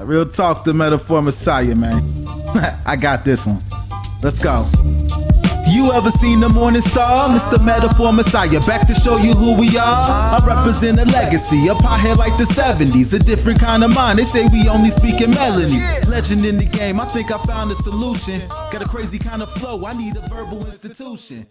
Real talk, the metaphor messiah, man. I got this one. Let's go. You ever seen the morning star? Mr. Metaphor Messiah, back to show you who we are. I represent a legacy, a pothead like the 70s, a different kind of mind. They say we only speak in melodies. Legend in the game, I think I found a solution. Got a crazy kind of flow, I need a verbal institution.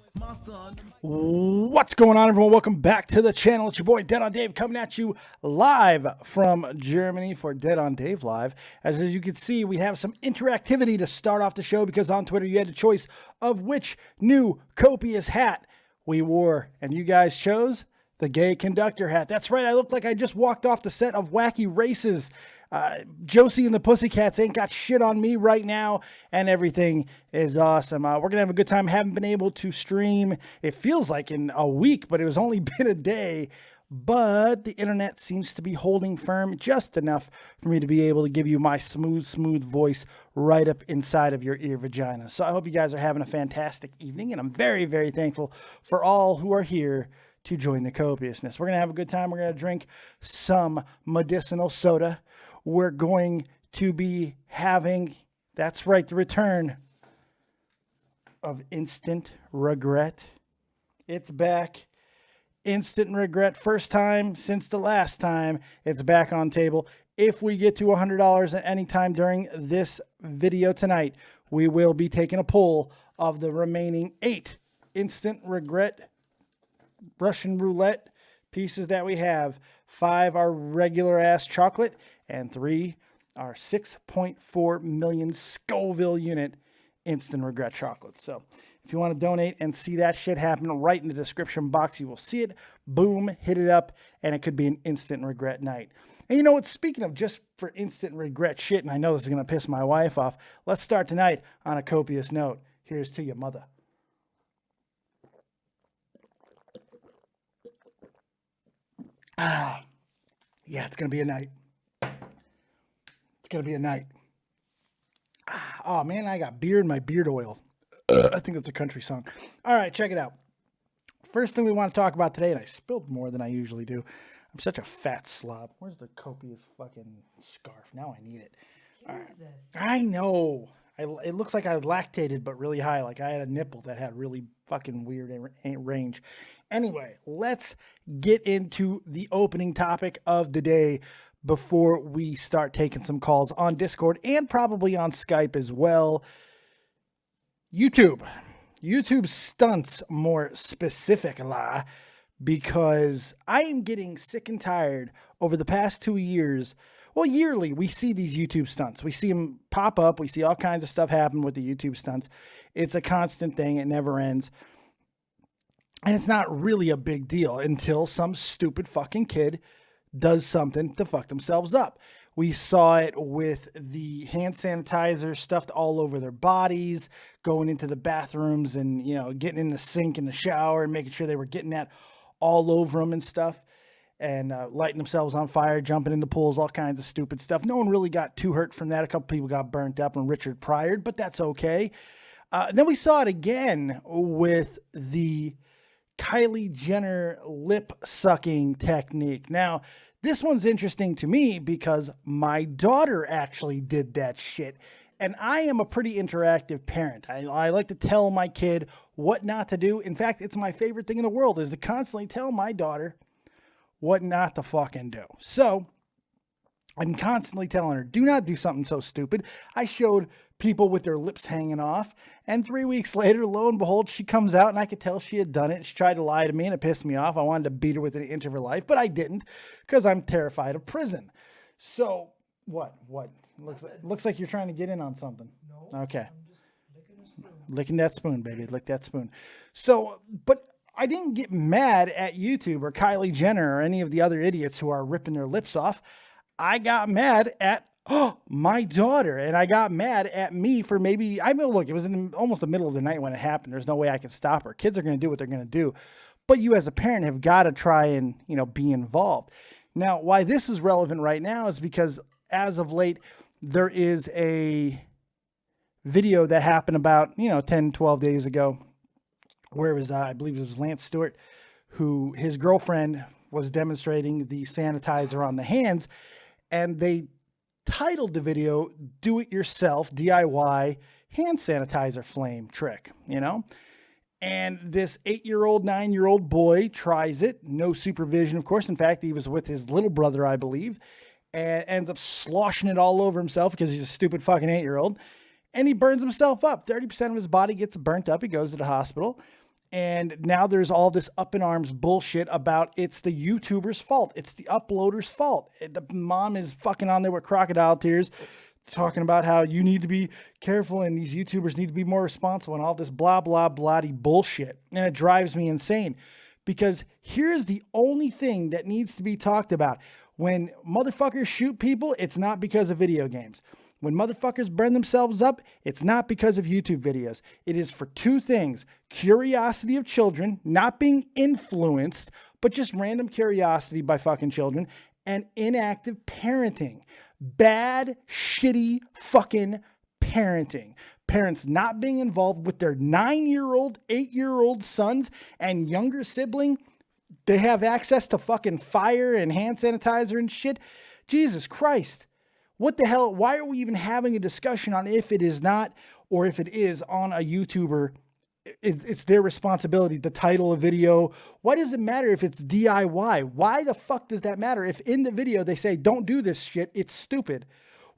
What's going on, everyone? Welcome back to the channel. It's your boy Dead on Dave coming at you live from Germany for Dead on Dave Live. As you can see, we have some interactivity to start off the show because on Twitter you had a choice of which new copious hat we wore, and you guys chose the gay conductor hat. That's right, I look like I just walked off the set of Wacky Races. Josie and the Pussycats ain't got shit on me right now, and everything is awesome. We're gonna have a good time. Haven't been able to stream, it feels like, in a week, but it was only been a day. But the internet seems to be holding firm just enough for me to be able to give you my smooth voice right up inside of your ear vagina. So I hope you guys are having a fantastic evening, and I'm very, very thankful for all who are here to join the copiousness. We're going to have a good time. We're going to drink some medicinal soda. We're going to be having, that's right, the return of Instant Regret. It's back. Instant Regret, first time since the last time. It's back on table. If we get to $100 at any time during this video tonight, we will be taking a poll of the remaining 8 Instant Regret Russian roulette pieces that we have. 5 are regular ass chocolate, and 3 are 6.4 million Scoville unit Instant Regret chocolate. So if you want to donate and see that shit happen, right in the description box, you will see it. Boom, hit it up, and it could be an instant regret night. And you know what? Speaking of just for instant regret shit, and I know this is going to piss my wife off, let's start tonight on a copious note. Here's to your mother. Yeah, it's going to be a night. It's going to be a night. Oh, man, I got beer in my beard oil. I think that's a country song. All right, check it out. First thing we want to talk about today, and I spilled more than I usually do. I'm such a fat slob. Where's the copious fucking scarf? Now I need it. All right. I know. It looks like I lactated, but really high. Like I had a nipple that had really fucking weird range. Anyway, let's get into the opening topic of the day before we start taking some calls on Discord and probably on Skype as well. YouTube Stunts, more specifically, because I am getting sick and tired over the past 2 years. Well, yearly, we see these YouTube stunts. We see them pop up. We see all kinds of stuff happen with the YouTube stunts. It's a constant thing. It never ends. And it's not really a big deal until some stupid fucking kid does something to fuck themselves up. We saw it with the hand sanitizer stuffed all over their bodies, going into the bathrooms and, you know, getting in the sink in the shower and making sure they were getting that all over them and stuff, and lighting themselves on fire, jumping in the pools, all kinds of stupid stuff. No one really got too hurt from that. A couple people got burnt up and Richard Pryored, but that's okay. Then we saw it again with the Kylie Jenner lip sucking technique. Now, this one's interesting to me because my daughter actually did that shit. And I am a pretty interactive parent. I like to tell my kid what not to do. In fact, it's my favorite thing in the world is to constantly tell my daughter what not to fucking do. So I'm constantly telling her, do not do something so stupid. I showed people with their lips hanging off, and 3 weeks later, lo and behold, she comes out, and I could tell she had done it. She tried to lie to me, and it pissed me off. I wanted to beat her within an inch of her life, but I didn't, because I'm terrified of prison. So, what? Looks like you're trying to get in on something. No. Okay. I'm just licking a spoon. Licking that spoon, baby. Lick that spoon. So, but I didn't get mad at YouTube or Kylie Jenner or any of the other idiots who are ripping their lips off. I got mad at my daughter, and I got mad at me for maybe, I mean, look, it was in almost the middle of the night when it happened. There's no way I could stop her. Kids are going to do what they're going to do. But you as a parent have got to try and, you know, be involved. Now, why this is relevant right now is because as of late, there is a video that happened about, 10, 12 days ago where it was, I believe it was Lance Stewart, who his girlfriend was demonstrating the sanitizer on the hands, and they titled the video "Do It Yourself DIY Hand Sanitizer Flame Trick," you know? And this 8-year-old, 9-year-old boy tries it, no supervision, of course. In fact, he was with his little brother, I believe, and ends up sloshing it all over himself because he's a stupid fucking 8-year-old. And he burns himself up. 30% of his body gets burnt up. He goes to the hospital. And now there's all this up in arms bullshit about it's the YouTuber's fault. It's the uploader's fault. The mom is fucking on there with crocodile tears, talking about how you need to be careful and these YouTubers need to be more responsible and all this blah, blah, bloody bullshit. And it drives me insane because here's the only thing that needs to be talked about. When motherfuckers shoot people, it's not because of video games. When motherfuckers burn themselves up, it's not because of YouTube videos. It is for two things: curiosity of children, not being influenced, but just random curiosity by fucking children, and inactive parenting. Bad, shitty fucking parenting. Parents not being involved with their 9-year-old, 8-year-old sons and younger sibling. They have access to fucking fire and hand sanitizer and shit. Jesus Christ. What the hell? Why are we even having a discussion on if it is not or if it is on a YouTuber? It's their responsibility to title a video. Why does it matter if it's DIY? Why the fuck does that matter if in the video they say, don't do this shit, it's stupid?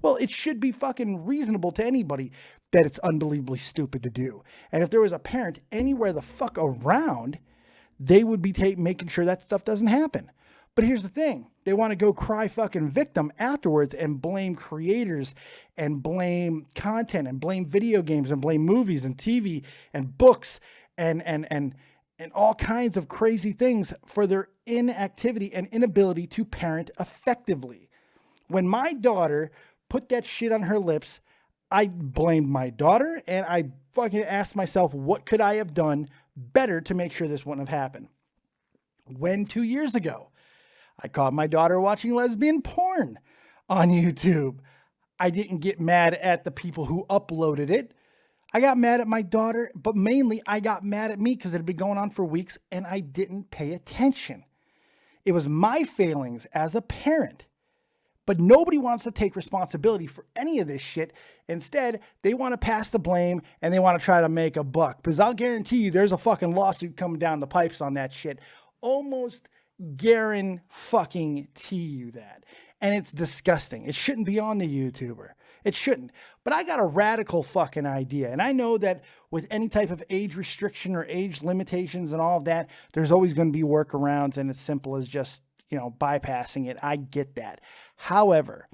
Well, it should be fucking reasonable to anybody that it's unbelievably stupid to do. And if there was a parent anywhere the fuck around, they would be making sure that stuff doesn't happen. But here's the thing. They want to go cry fucking victim afterwards and blame creators and blame content and blame video games and blame movies and TV and books and all kinds of crazy things for their inactivity and inability to parent effectively. When my daughter put that shit on her lips, I blamed my daughter and I fucking asked myself, what could I have done better to make sure this wouldn't have happened? When 2 years ago, I caught my daughter watching lesbian porn on YouTube. I didn't get mad at the people who uploaded it. I got mad at my daughter, but mainly I got mad at me because it had been going on for weeks and I didn't pay attention. It was my failings as a parent. But nobody wants to take responsibility for any of this shit. Instead, they want to pass the blame and they want to try to make a buck. Because I'll guarantee you there's a fucking lawsuit coming down the pipes on that shit. Almost guarantee you that. And it's disgusting. It shouldn't be on the YouTuber. It shouldn't. But I got a radical fucking idea. And I know that with any type of age restriction or age limitations and all of that, there's always going to be workarounds and as simple as just, bypassing it. I get that. However,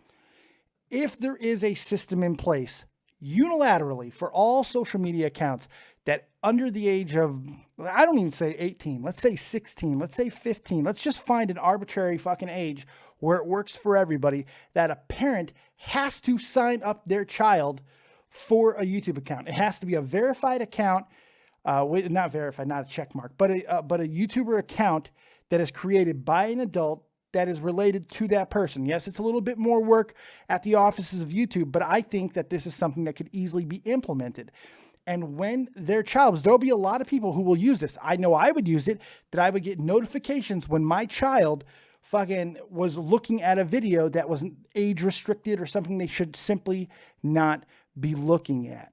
if there is a system in place unilaterally for all social media accounts that under the age of, I don't even say 18, let's say 16, let's say 15, let's just find an arbitrary fucking age where it works for everybody, that a parent has to sign up their child for a YouTube account. It has to be a verified account, not verified, not a check mark, but a YouTuber account that is created by an adult that is related to that person. Yes, it's a little bit more work at the offices of YouTube, but I think that this is something that could easily be implemented. And when their child, there'll be a lot of people who will use this. I know I would use it, that I would get notifications when my child fucking was looking at a video that wasn't age restricted or something they should simply not be looking at.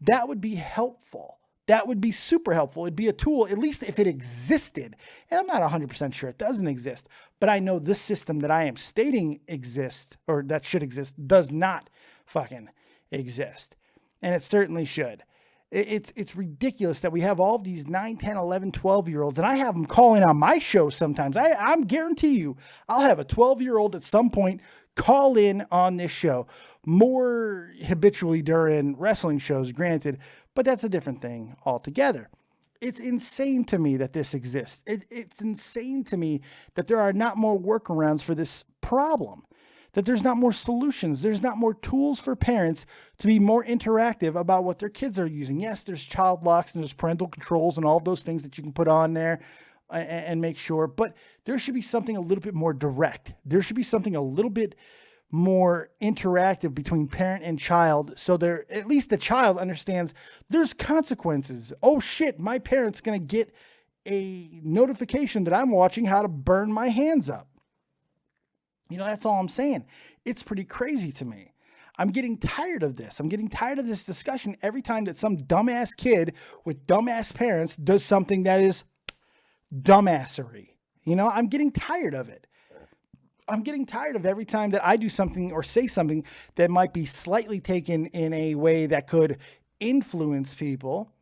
That would be helpful. That would be super helpful. It'd be a tool, at least if it existed. And I'm not 100% sure it doesn't exist, but I know this system that I am stating exists, or that should exist, does not fucking exist. And it certainly should. It's ridiculous that we have all of these 9, 10, 11, 12-year-olds, and I have them calling on my show sometimes. I'm guarantee you, I'll have a 12-year-old at some point call in on this show. More habitually during wrestling shows, granted, but that's a different thing altogether. It's insane to me that this exists. It's insane to me that there are not more workarounds for this problem, that there's not more solutions. There's not more tools for parents to be more interactive about what their kids are using. Yes, there's child locks and there's parental controls and all those things that you can put on there and make sure, but there should be something a little bit more direct. There should be something a little bit more interactive between parent and child, so at least the child understands there's consequences. Oh shit, my parent's gonna get a notification that I'm watching how to burn my hands up. You know, that's all I'm saying. It's pretty crazy to me. I'm getting tired of this. I'm getting tired of this discussion every time that some dumbass kid with dumbass parents does something that is dumbassery. You know, I'm getting tired of it. I'm getting tired of every time that I do something or say something that might be slightly taken in a way that could influence people,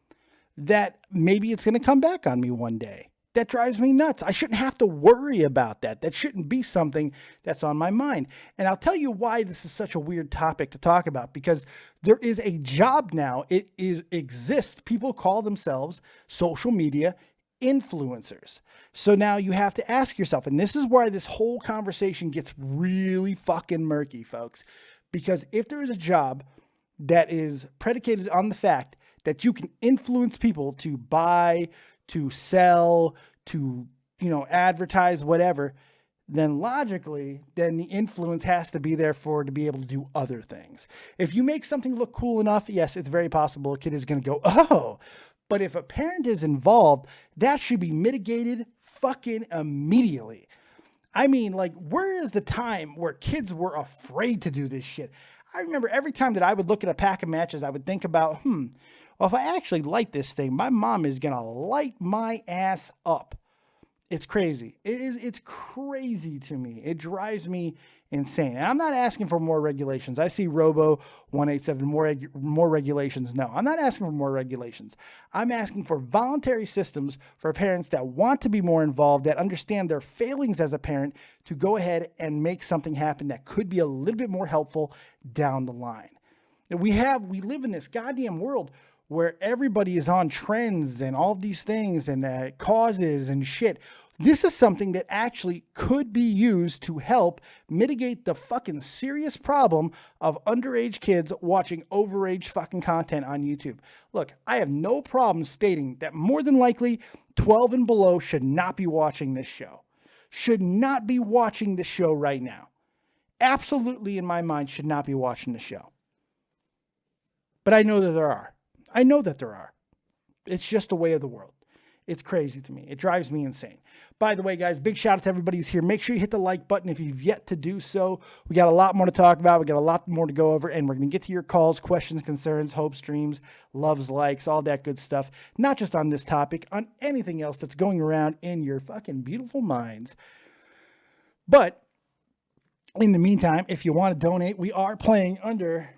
that maybe it's going to come back on me one day. That drives me nuts. I shouldn't have to worry about that. That shouldn't be something that's on my mind. And I'll tell you why this is such a weird topic to talk about, because there is a job now. It exists. People call themselves social media influencers. So now you have to ask yourself, and this is where this whole conversation gets really fucking murky, folks, because if there is a job that is predicated on the fact that you can influence people to buy, to sell, to, you know, advertise, whatever, then logically, then the influence has to be there to be able to do other things. If you make something look cool enough, yes, it's very possible a kid is going to go, oh, but if a parent is involved, that should be mitigated fucking immediately. I mean, like, where is the time where kids were afraid to do this shit? I remember every time that I would look at a pack of matches, I would think about, well, if I actually light this thing, my mom is going to light my ass up. It's crazy. It's crazy to me. It drives me insane. And I'm not asking for more regulations. I see Robo 187, more regulations. No, I'm not asking for more regulations. I'm asking for voluntary systems for parents that want to be more involved, that understand their failings as a parent, to go ahead and make something happen that could be a little bit more helpful down the line. We live in this goddamn world where everybody is on trends and all of these things and causes and shit. This is something that actually could be used to help mitigate the fucking serious problem of underage kids watching overage fucking content on YouTube. Look, I have no problem stating that more than likely 12 and below should not be watching this show. Should not be watching this show right now. Absolutely, in my mind, should not be watching the show. But I know that there are. I know that there are. It's just the way of the world. It's crazy to me. It drives me insane. By the way, guys, big shout out to everybody who's here. Make sure you hit the like button if you've yet to do so. We got a lot more to talk about. We got a lot more to go over, and we're going to get to your calls, questions, concerns, hopes, dreams, loves, likes, all that good stuff. Not just on this topic, on anything else that's going around in your fucking beautiful minds. But in the meantime, if you want to donate, we are playing under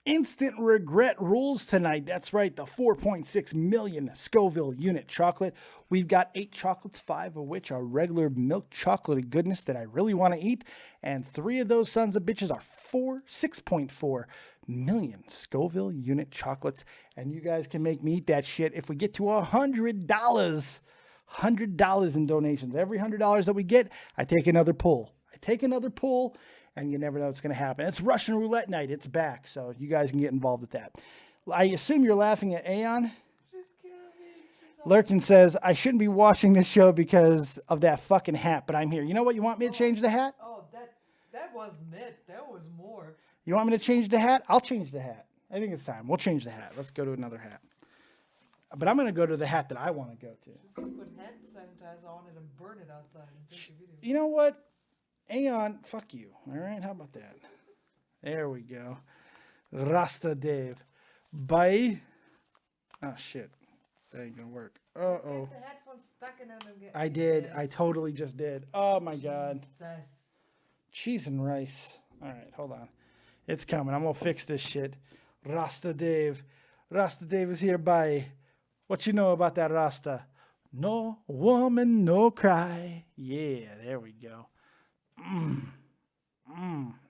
instant regret rules tonight. That's right, the 4.6 million Scoville unit chocolate. We've got 8 chocolates, 5 of which are regular milk chocolate goodness that I really want to eat, and 3 of those sons of bitches are 6.4 million Scoville unit chocolates, and you guys can make me eat that shit if we get to $100 in donations. Every $100 that we get, I take another pull. And you never know what's going to happen. It's Russian roulette night. It's back, so you guys can get involved with that. I assume you're laughing at Aeon. Lurkin says, I shouldn't be watching this show because of that fucking hat, but I'm here. You know what? You want me to change the hat? Oh, that wasn't it. That was more. You want me to change the hat? I'll change the hat. I think it's time. We'll change the hat. Let's go to another hat. But I'm going to go to the hat that I want to go to. Just put hand sanitizer on it and burn it outside and take a video. You know what? Aeon, fuck you. All right, how about that? There we go. Rasta Dave. Bye. Oh, shit. That ain't gonna work. Uh-oh. Get the headphones stuck in them and get... I did. I totally just did. Oh, my God. Jesus. Cheese and rice. All right, hold on. It's coming. I'm gonna fix this shit. Rasta Dave. Rasta Dave is here. Bye. What you know about that Rasta? No woman, no cry. Yeah, there we go.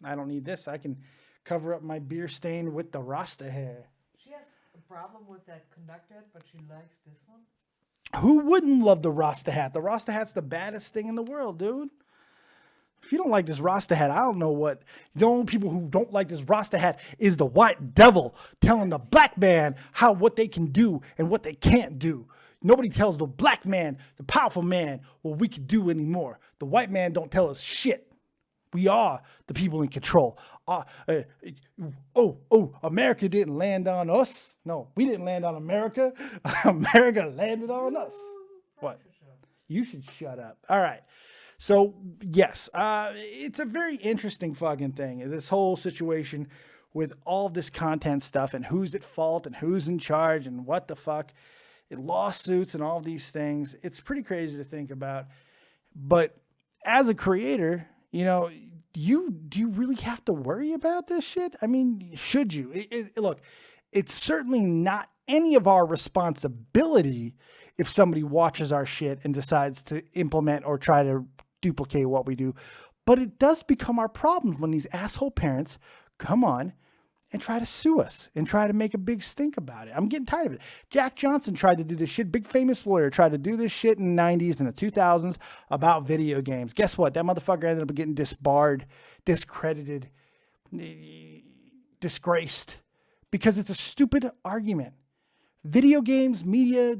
I don't need this. I can cover up my beer stain with the Rasta hair. She has a problem with that conductor, but she likes this one. Who wouldn't love the Rasta hat? The Rasta hat's the baddest thing in the world, dude. If you don't like this Rasta hat, I don't know what. The only people who don't like this Rasta hat is the white devil telling the black man what they can do and what they can't do. Nobody tells the black man, the powerful man, what we can do anymore. The white man don't tell us shit. We are the people in control. America didn't land on us. No, we didn't land on America. America landed on us. What? You should shut up. All right. So, yes, it's a very interesting fucking thing. This whole situation with all of this content stuff and who's at fault and who's in charge and what the fuck, and lawsuits and all of these things. It's pretty crazy to think about. But as a creator, you know, do you really have to worry about this shit? I mean, should you? Look, it's certainly not any of our responsibility if somebody watches our shit and decides to implement or try to duplicate what we do. But it does become our problem when these asshole parents come on and try to sue us and try to make a big stink about it. I'm getting tired of it. Jack Johnson tried to do this shit. Big famous lawyer tried to do this shit in the 90s and the 2000s about video games. Guess what? That motherfucker ended up getting disbarred, discredited, disgraced because it's a stupid argument. Video games, media,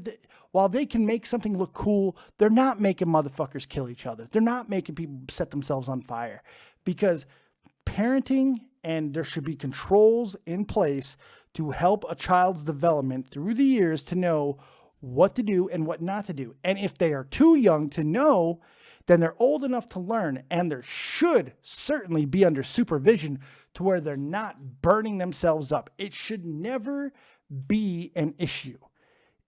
while they can make something look cool, they're not making motherfuckers kill each other. They're not making people set themselves on fire because parenting, and there should be controls in place to help a child's development through the years to know what to do and what not to do. And if they are too young to know, then they're old enough to learn, and there should certainly be under supervision to where they're not burning themselves up. It should never be an issue.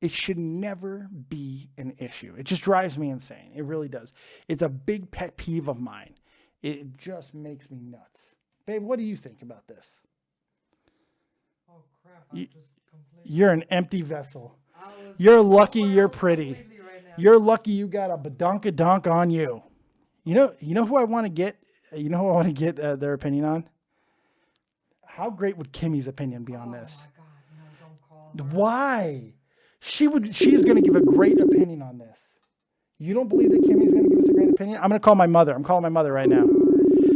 It should never be an issue. It just drives me insane. It really does. It's a big pet peeve of mine. It just makes me nuts. Babe, what do you think about this? Oh, crap. I'm just completely... You're an empty vessel. You're lucky you're pretty. Right now. You're lucky you got a badonkadonk on you. You know who I want to get? You know who I want to get their opinion on? How great would Kimmy's opinion be on this? Oh, my God. No, don't call her. Why? She's going to give a great opinion on this. You don't believe that Kimmy's going to give us a great opinion? I'm going to call my mother. I'm calling my mother right now.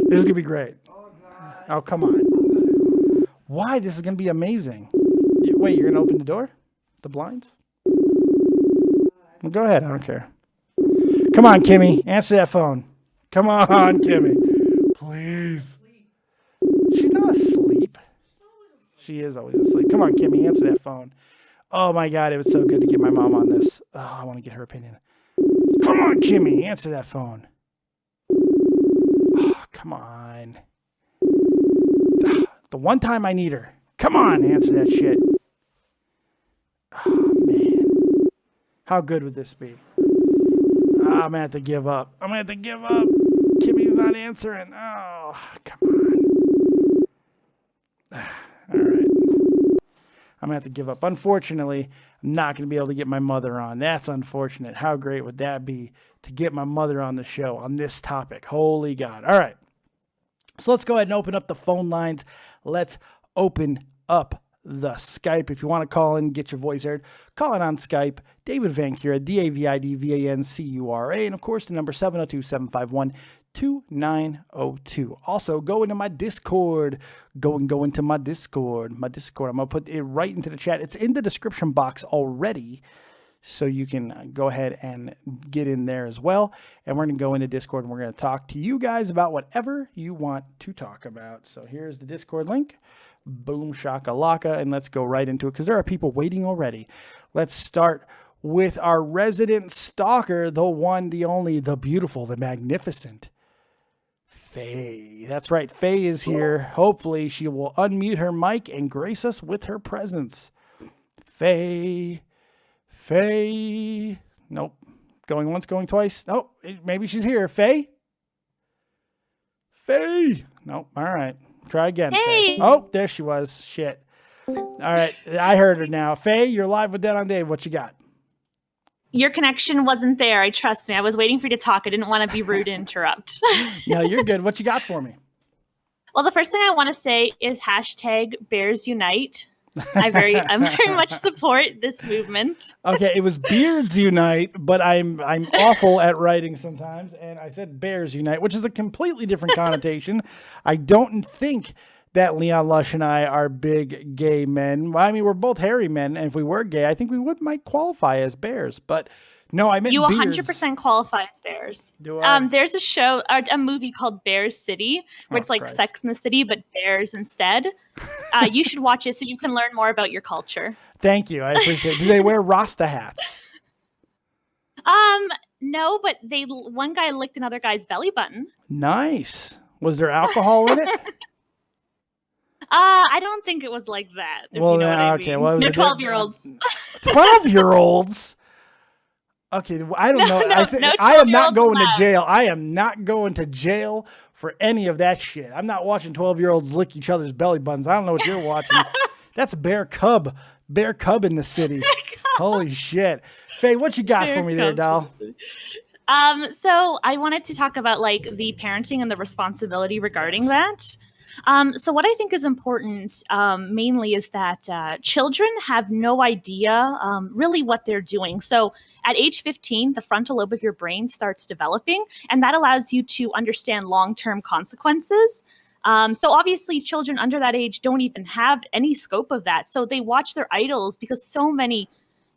This is going to be great. Oh, come on. Why? This is going to be amazing. Wait, you're going to open the door? The blinds? Well, go ahead. I don't care. Come on, Kimmy. Answer that phone. Come on, Kimmy. Please. She's not asleep. She is always asleep. Come on, Kimmy. Answer that phone. Oh, my God. It was so good to get my mom on this. Oh, I want to get her opinion. Come on, Kimmy. Answer that phone. Oh, come on. The one time I need her. Come on, answer that shit. Oh, man. How good would this be? I'm going to have to give up. Kimmy's not answering. Oh, come on. All right. I'm going to have to give up. Unfortunately, I'm not going to be able to get my mother on. That's unfortunate. How great would that be to get my mother on the show on this topic? Holy God. All right. So let's go ahead and open up the phone lines. Let's open up the Skype. If you want to call in, get your voice heard, call in on Skype. David Vancura, DAVIDVANCURA. And of course, the number 702-751-2902. Also, go into my Discord. Go into my Discord. I'm going to put it right into the chat. It's in the description box already. So you can go ahead and get in there as well. And we're going to go into Discord and we're going to talk to you guys about whatever you want to talk about. So here's the Discord link. Boom, shakalaka. And let's go right into it because there are people waiting already. Let's start with our resident stalker, the one, the only, the beautiful, the magnificent Faye. That's right. Faye is here. Hopefully she will unmute her mic and grace us with her presence. Faye. Nope. Going once, going twice. Nope. Maybe she's here. Faye. Nope. All right. Try again. Hey. Faye. Oh, there she was. Shit. All right. I heard her now. Faye, you're live with Dead on Dave. What you got? Your connection wasn't there. Trust me. I was waiting for you to talk. I didn't want to be rude and interrupt. No, you're good. What you got for me? Well, the first thing I want to say is hashtag Bears Unite. I very much support this movement. Okay, it was Beards Unite, but I'm awful at writing sometimes, and I said Bears Unite, which is a completely different connotation. I don't think that Leon Lush and I are big gay men. Well, I mean, we're both hairy men, and if we were gay, I think we might qualify as bears. But no, I meant You beards. 100% qualify as bears. Do I? There's a show, a movie called Bears City, where it's like Christ. Sex in the City, but bears instead. You should watch it so you can learn more about your culture. Thank you. I appreciate it. Do they wear Rasta hats? No, but one guy licked another guy's belly button. Nice. Was there alcohol in it? I don't think it was like that. If you know what I mean. Well, They're 12-year-olds. 12-year-olds? Okay, I don't know. No, I am not 12-year-olds going to allowed. jail. I am not going to jail for any of that shit. I'm not watching 12-year-olds lick each other's belly buttons. I don't know what you're watching. That's Bear Cub in the city. Holy shit. Faye, what you got for me there, doll? So I wanted to talk about like the parenting and the responsibility regarding that. So what I think is important mainly is that children have no idea really what they're doing. So at age 15, the frontal lobe of your brain starts developing, and that allows you to understand long-term consequences. So obviously children under that age don't even have any scope of that. So they watch their idols because so many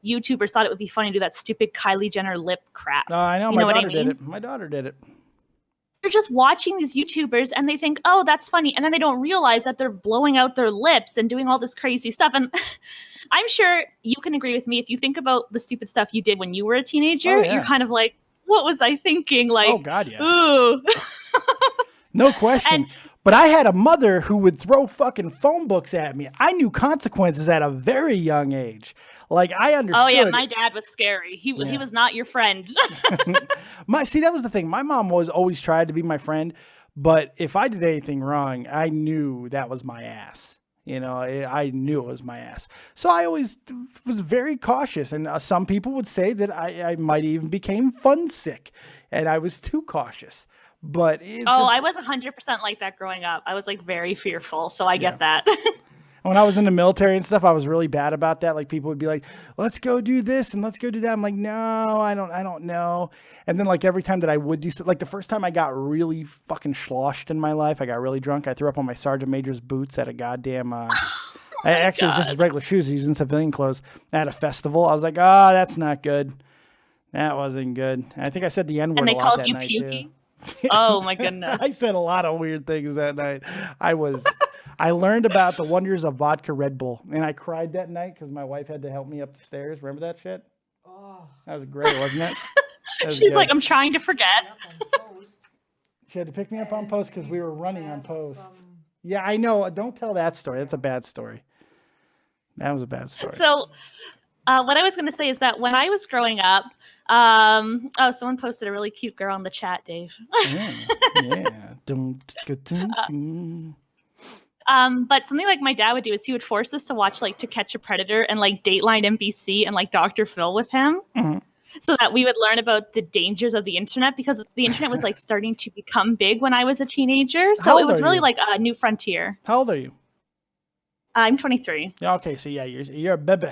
YouTubers thought it would be funny to do that stupid Kylie Jenner lip crap. I know, You my know what I daughter did mean? it. My daughter did it. They're just watching these YouTubers and they think, oh, that's funny. And then they don't realize that they're blowing out their lips and doing all this crazy stuff. And I'm sure you can agree with me. If you think about the stupid stuff you did when you were a teenager, you're kind of like, what was I thinking? Like, oh, God, yeah. Ooh. No question. But I had a mother who would throw fucking phone books at me. I knew consequences at a very young age. Like, I understood. Oh, yeah, my dad was scary. He was not your friend. See, that was the thing. My mom always tried to be my friend, but if I did anything wrong, I knew that was my ass. You know, I knew it was my ass. So I always was very cautious. And some people would say that I might even became fun sick, and I was too cautious. But I was 100% like that growing up. I was like very fearful. So I get that. When I was in the military and stuff, I was really bad about that. Like, people would be like, let's go do this and let's go do that. I'm like, no, I don't know. And then like every time that I would do like the first time I got really fucking sloshed in my life, I got really drunk. I threw up on my sergeant major's boots at a goddamn, it was just his regular shoes. He was in civilian clothes at a festival. I was like, oh, that's not good. That wasn't good. And I think I said the N-word a lot that night. And they called you Pukey? Oh my goodness. I said a lot of weird things that night. I learned about the wonders of vodka Red Bull, and I cried that night because my wife had to help me up the stairs. Remember that shit? Oh. That was great, wasn't it? She's like, I'm trying to forget. She had to pick me up on post because we were running on post. Yeah, I know. Don't tell that story. That's a bad story. That was a bad story. So what I was going to say is that when I was growing up, someone posted a really cute girl in the chat, Dave. Yeah. But something like my dad would do is he would force us to watch like To Catch a Predator and like Dateline NBC and like Dr. Phil with him. Mm-hmm. So that we would learn about the dangers of the internet, because the internet was like starting to become big when I was a teenager. So it was really like a new frontier. How old are you? I'm 23. Okay, so yeah, you're a baby.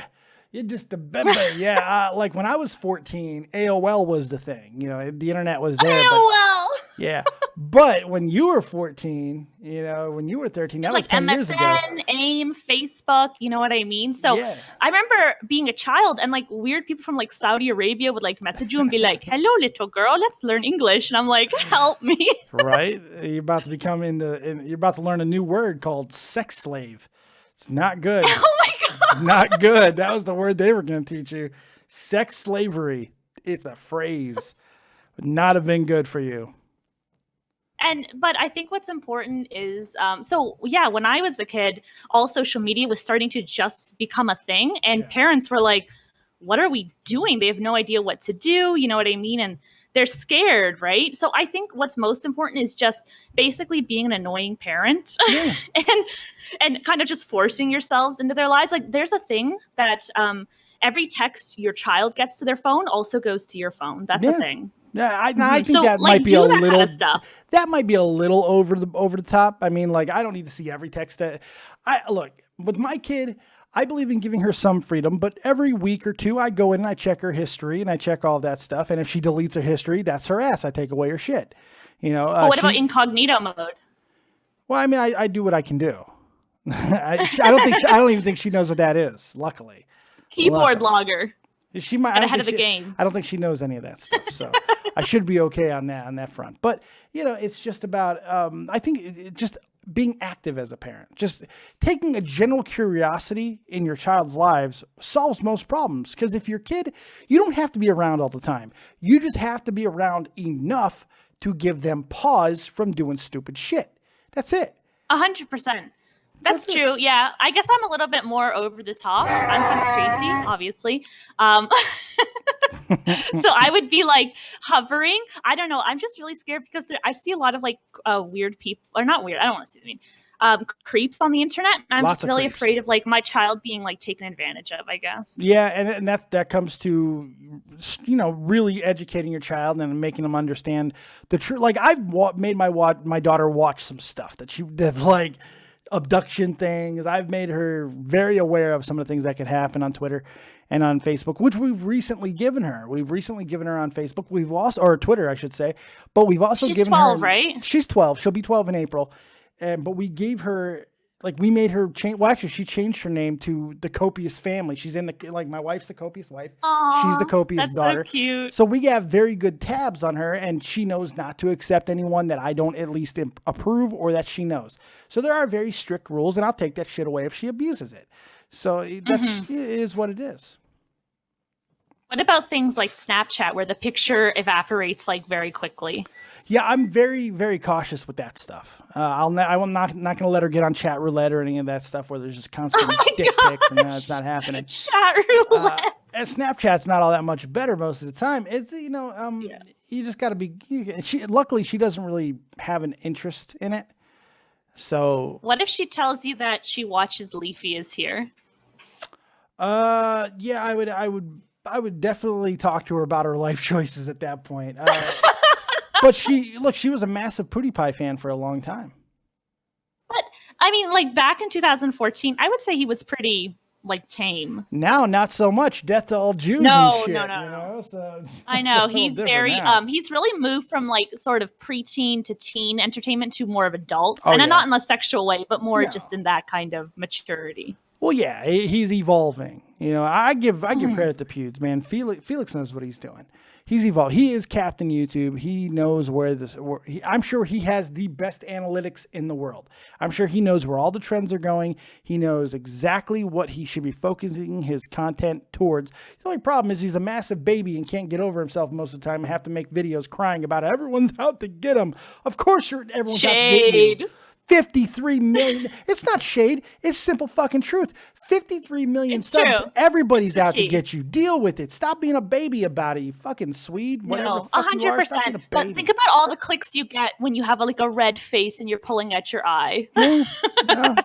You're just a baby. Yeah, like when I was 14, AOL was the thing. You know, the internet was there. AOL! Yeah. But when you were 14, you know, when you were 13, that was like 10 MSN, years ago. AIM, Facebook, you know what I mean? So I remember being a child and like weird people from like Saudi Arabia would like message you and be like, hello, little girl, let's learn English. And I'm like, help me. Right? You're about to you're about to learn a new word called sex slave. It's not good. Oh my God. Not good. That was the word they were going to teach you. Sex slavery. It's a phrase. Would not have been good for you. But I think what's important is, when I was a kid, all social media was starting to just become a thing. And parents were like, what are we doing? They have no idea what to do. You know what I mean? And they're scared, right? So I think what's most important is just basically being an annoying parent and kind of just forcing yourselves into their lives. Like there's a thing that every text your child gets to their phone also goes to your phone. That's a thing. Yeah, I think that might be a little kind of stuff. That might be a little over the top. I mean, like I don't need to see every text that look with my kid. I believe in giving her some freedom, but every week or two I go in and I check her history and I check all of that stuff. And if she deletes her history, that's her ass. I take away her shit. You know. What about incognito mode? Well, I mean, I do what I can do. I don't even think she knows what that is. Luckily, Keyboard logger. She might Get ahead of the game. I don't think she knows any of that stuff, so I should be okay on that front. But it's just about I think it just being active as a parent, just taking a general curiosity in your child's lives solves most problems. Because if your kid, you don't have to be around all the time. You just have to be around enough to give them pause from doing stupid shit. That's it. 100%. That's true. Yeah. I guess I'm a little bit more over the top. I'm kind of crazy, obviously. So I would be like hovering. I don't know. I'm just really scared because I see a lot of like weird people, or not weird. I don't want to say mean. Creeps on the internet. And I'm just really afraid of like my child being like taken advantage of, I guess. Yeah. And that comes to, really educating your child and making them understand the truth. Like I've made my daughter watch some stuff that like abduction things. I've made her very aware of some of the things that can happen on Twitter and on Facebook, which we've recently given her. We've recently given her on Facebook. We've also, or Twitter, I should say, but we've also given her. She's 12, right? She's 12. She'll be 12 in April. But we gave her, we made her change. Well, actually, she changed her name to the Copious family. She's in my wife's the Copious wife. Aww, she's the Copious daughter. So cute. So we have very good tabs on her, and she knows not to accept anyone that I don't at least approve or that she knows. So there are very strict rules, and I'll take that shit away if she abuses it. So it is what it is. What about things like Snapchat where the picture evaporates like very quickly? Yeah, I'm very, very cautious with that stuff. I'm not going to let her get on chat roulette or any of that stuff where there's just constant dick pics and that's not happening. Chat roulette. And Snapchat's not all that much better most of the time. It's you just got to be. Luckily, she doesn't really have an interest in it. So what if she tells you that she watches Leafy is Here? Yeah, I would definitely talk to her about her life choices at that point. But she was a massive PewDiePie fan for a long time. But I mean, like back in 2014, I would say he was pretty like tame. Now, not so much. Death to all Jews. No, and shit, no. So I know he's very he's really moved from like sort of preteen to teen entertainment to more of adult, and not in a sexual way, but more just in that kind of maturity. Well, yeah, he's evolving. I give credit to Pewds, man. Felix knows what he's doing. He's evolved. He is Captain YouTube. He knows I'm sure he has the best analytics in the world. I'm sure he knows where all the trends are going. He knows exactly what he should be focusing his content towards. The only problem is he's a massive baby and can't get over himself most of the time and have to make videos crying about it. Everyone's out to get him. Of course everyone's out to get you. 53 million. It's not shade. It's simple fucking truth. 53 million subs. True. Everybody's out to get you. Deal with it. Stop being a baby about it, you fucking Swede. Whatever. 100%. But think about all the clicks you get when you have a red face and you're pulling at your eye. No,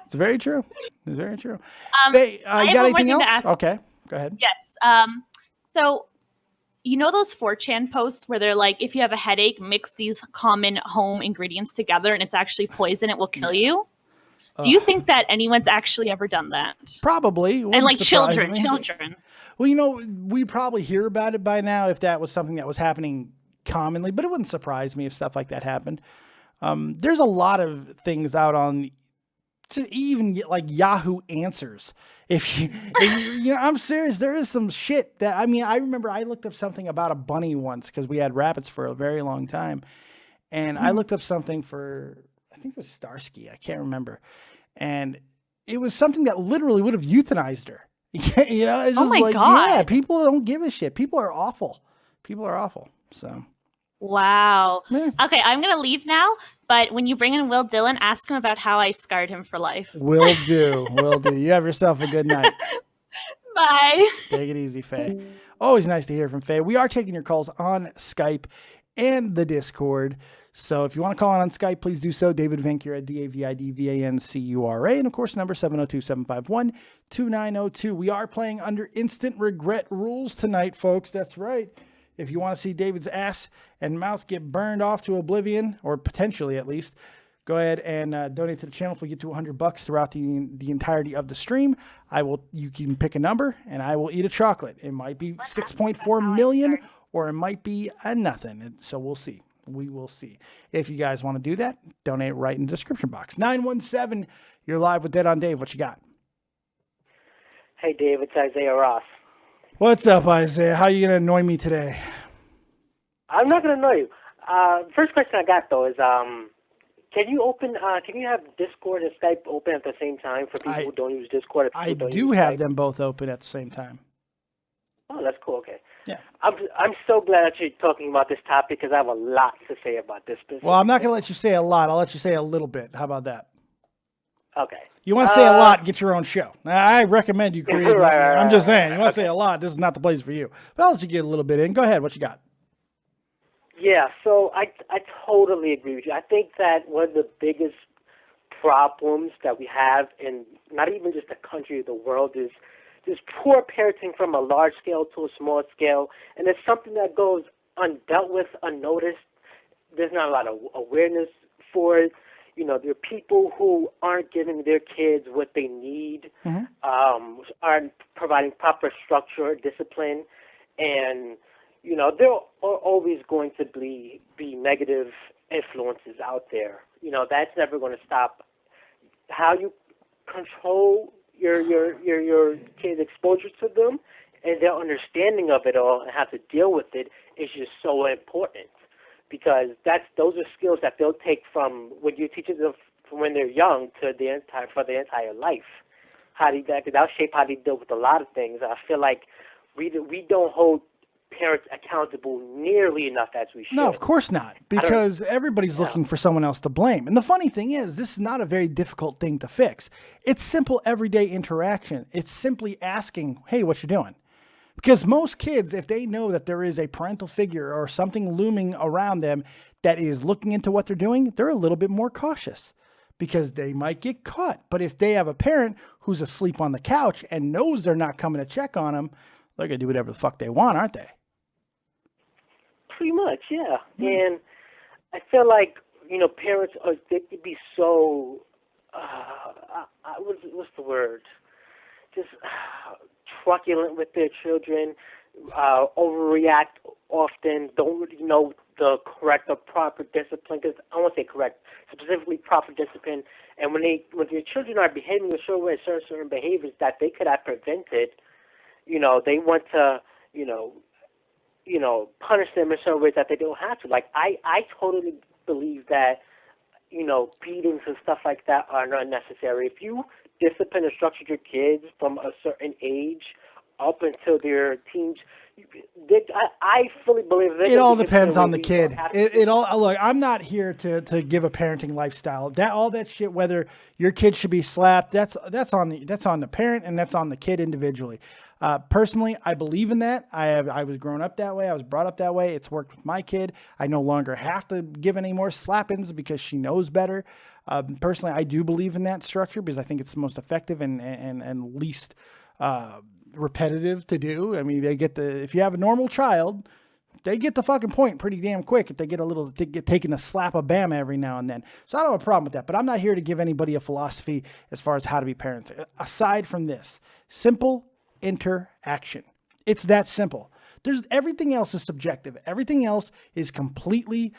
it's very true. It's very true. Faye, you got anything else? Okay, go ahead. Yes. So, those 4chan posts where they're like, if you have a headache, mix these common home ingredients together and it's actually poison, it will kill you. Do you think that anyone's actually ever done that? Probably. And like children. Well, we probably hear about it by now if that was something that was happening commonly, but it wouldn't surprise me if stuff like that happened. There's a lot of things out on just even like Yahoo Answers. If I'm serious, there is some shit that, I remember I looked up something about a bunny once because we had rabbits for a very long time. And I looked up something for, I think it was Starsky. I can't remember. And it was something that literally would have euthanized her. It's just oh my God. Yeah, people don't give a shit. People are awful. So. Wow. Yeah. Okay, I'm going to leave now. But when you bring in Will Dillon, ask him about how I scarred him for life. Will do. You have yourself a good night. Bye. Take it easy, Faye. Always nice to hear from Faye. We are taking your calls on Skype and the Discord. So if you want to call on Skype, please do so. David Vancura, DavidVancura. And of course, number 702-751-2902. We are playing under instant regret rules tonight, folks. That's right. If you want to see David's ass and mouth get burned off to oblivion, or potentially at least, go ahead and donate to the channel. If we get to $100 throughout the entirety of the stream, you can pick a number and I will eat a chocolate. It might be 6.4 million or it might be a nothing. So we'll see. We will see. If you guys want to do that, donate right in the description box. 917, you're live with Dead on Dave. What you got? Hey, Dave, it's Isaiah Ross. What's up, Isaiah? How are you going to annoy me today? I'm not going to annoy you. First question I got, though, is can you have Discord and Skype open at the same time for people who don't use Discord? I do have them both open at the same time. Oh, that's cool. Okay. Yeah. I'm so glad that you're talking about this topic because I have a lot to say about this business. Well, I'm not going to let you say a lot. I'll let you say a little bit. How about that? Okay. You want to say a lot, get your own show. I recommend you create. Right, I'm just saying, you want to say a lot, this is not the place for you. But I'll let you get a little bit in. Go ahead. What you got? Yeah, so I totally agree with you. I think that one of the biggest problems that we have in not even just the country or the world is this poor parenting from a large scale to a small scale. And it's something that goes undealt with, unnoticed. There's not a lot of awareness for it. You know, there are people who aren't giving their kids what they need, aren't providing proper structure, discipline, and, you know, there are always going to be negative influences out there. You know, that's never going to stop. How you control your kids' exposure to them and their understanding of it all and how to deal with it is just so important. Because those are skills that they'll take from when you teach them from when they're young to the entire life. That'll shape how they deal with a lot of things. I feel like we don't hold parents accountable nearly enough as we should. No, of course not, because everybody's looking for someone else to blame. And the funny thing is, this is not a very difficult thing to fix. It's simple everyday interaction. It's simply asking, hey, what you doing? Because most kids, if they know that there is a parental figure or something looming around them that is looking into what they're doing, they're a little bit more cautious because they might get caught. But if they have a parent who's asleep on the couch and knows they're not coming to check on them, they're going to do whatever the fuck they want, aren't they? Pretty much, yeah. And I feel like, you know, parents, they could be so, what's the word? Just truculent with their children, overreact often, don't really know the correct or proper discipline. Because I won't say correct, specifically proper discipline. And when your children are behaving a certain way, certain behaviors that they could have prevented, you know, they want to, you know, punish them in certain ways that they don't have to. Like I totally believe that, you know, beatings and stuff like that are not necessary. If you discipline and structure your kids from a certain age up until their teens, I fully believe that it all depends on the kid. It all look. I'm not here to give a parenting lifestyle. All that shit. Whether your kid should be slapped, that's on the parent and that's on the kid individually. Personally, I believe in that. I was grown up that way. I was brought up that way. It's worked with my kid. I no longer have to give any more slappings because she knows better. Personally, I do believe in that structure because I think it's the most effective and least repetitive to do. I mean, if you have a normal child, they get the fucking point pretty damn quick if they get taken a slap of Bama every now and then. So I don't have a problem with that, but I'm not here to give anybody a philosophy as far as how to be parents. Aside from this, simple interaction. It's that simple. Everything else is subjective. Everything else is completely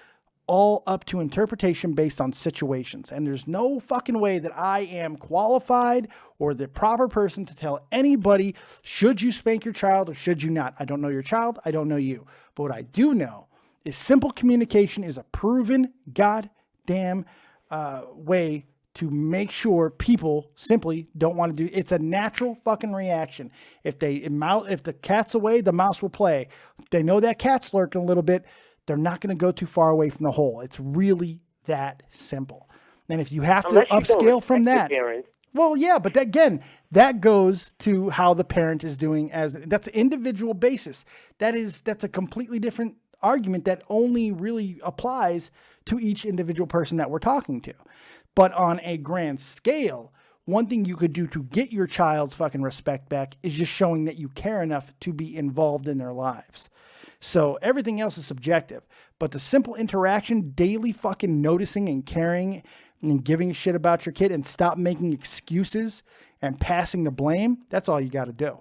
all up to interpretation based on situations. And there's no fucking way that I am qualified or the proper person to tell anybody, should you spank your child or should you not? I don't know your child. I don't know you. But what I do know is simple communication is a proven goddamn way to make sure people simply don't want to do. It's a natural fucking reaction. If the cat's away, the mouse will play. If they know that cat's lurking a little bit, they're not going to go too far away from the hole. It's really that simple. And if you have to upscale from that, well, yeah, but that goes to how the parent is doing. That's an individual basis. That's a completely different argument that only really applies to each individual person that we're talking to. But on a grand scale, one thing you could do to get your child's fucking respect back is just showing that you care enough to be involved in their lives. So everything else is subjective, but the simple interaction, daily fucking noticing and caring and giving a shit about your kid and stop making excuses and passing the blame, that's all you got to do.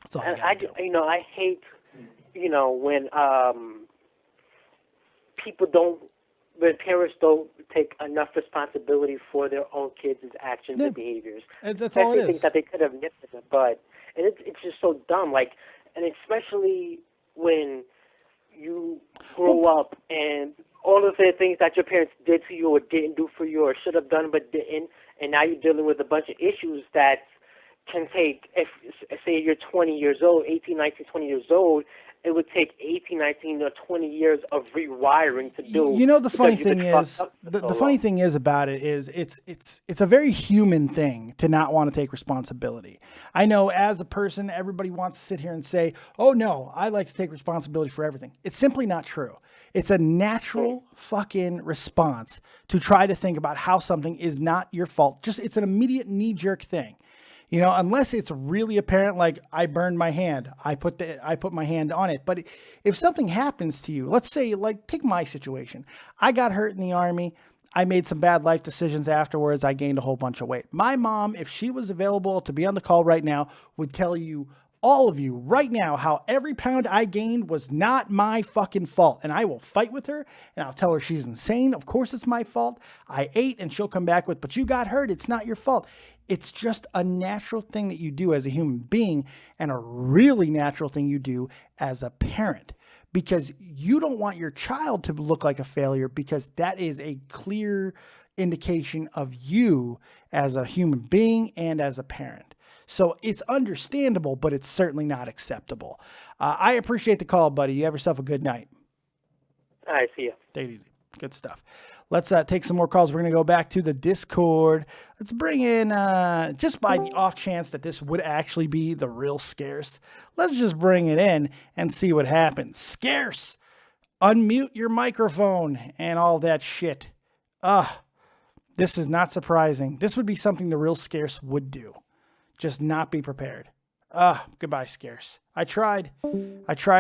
That's all you got to do. I hate, when when parents don't take enough responsibility for their own kids' actions and behaviors. That's all it is. Think that they could have nipped in the bud, and it's just so dumb. Like, and especially when you grow up and all of the things that your parents did to you or didn't do for you or should have done but didn't, and now you're dealing with a bunch of issues that can take, if say you're 20 years old, 18, 19, 20 years old, it would take 18, 19, or 20 years of rewiring to do. You know, the funny thing is, the funny thing is about it is it's a very human thing to not want to take responsibility. I know as a person, everybody wants to sit here and say, oh no, I like to take responsibility for everything. It's simply not true. It's a natural fucking response to try to think about how something is not your fault. It's an immediate knee-jerk thing. You know, unless it's really apparent, like I burned my hand, I put my hand on it. But if something happens to you, let's say, like, take my situation. I got hurt in the Army. I made some bad life decisions afterwards. I gained a whole bunch of weight. My mom, if she was available to be on the call right now, would tell you, all of you right now, how every pound I gained was not my fucking fault. And I will fight with her and I'll tell her she's insane. Of course it's my fault. I ate, and she'll come back with, but you got hurt. It's not your fault. It's just a natural thing that you do as a human being, and a really natural thing you do as a parent, because you don't want your child to look like a failure, because that is a clear indication of you as a human being and as a parent. So it's understandable, but it's certainly not acceptable. I appreciate the call, buddy. You have yourself a good night. All right, see ya. Take it easy. Good stuff. Let's take some more calls. We're going to go back to the Discord. Let's bring in, just by the off chance that this would actually be the real Scarce, let's just bring it in and see what happens. Scarce, unmute your microphone and all that shit. This is not surprising. This would be something the real Scarce would do. Just not be prepared. Goodbye, Scarce. I tried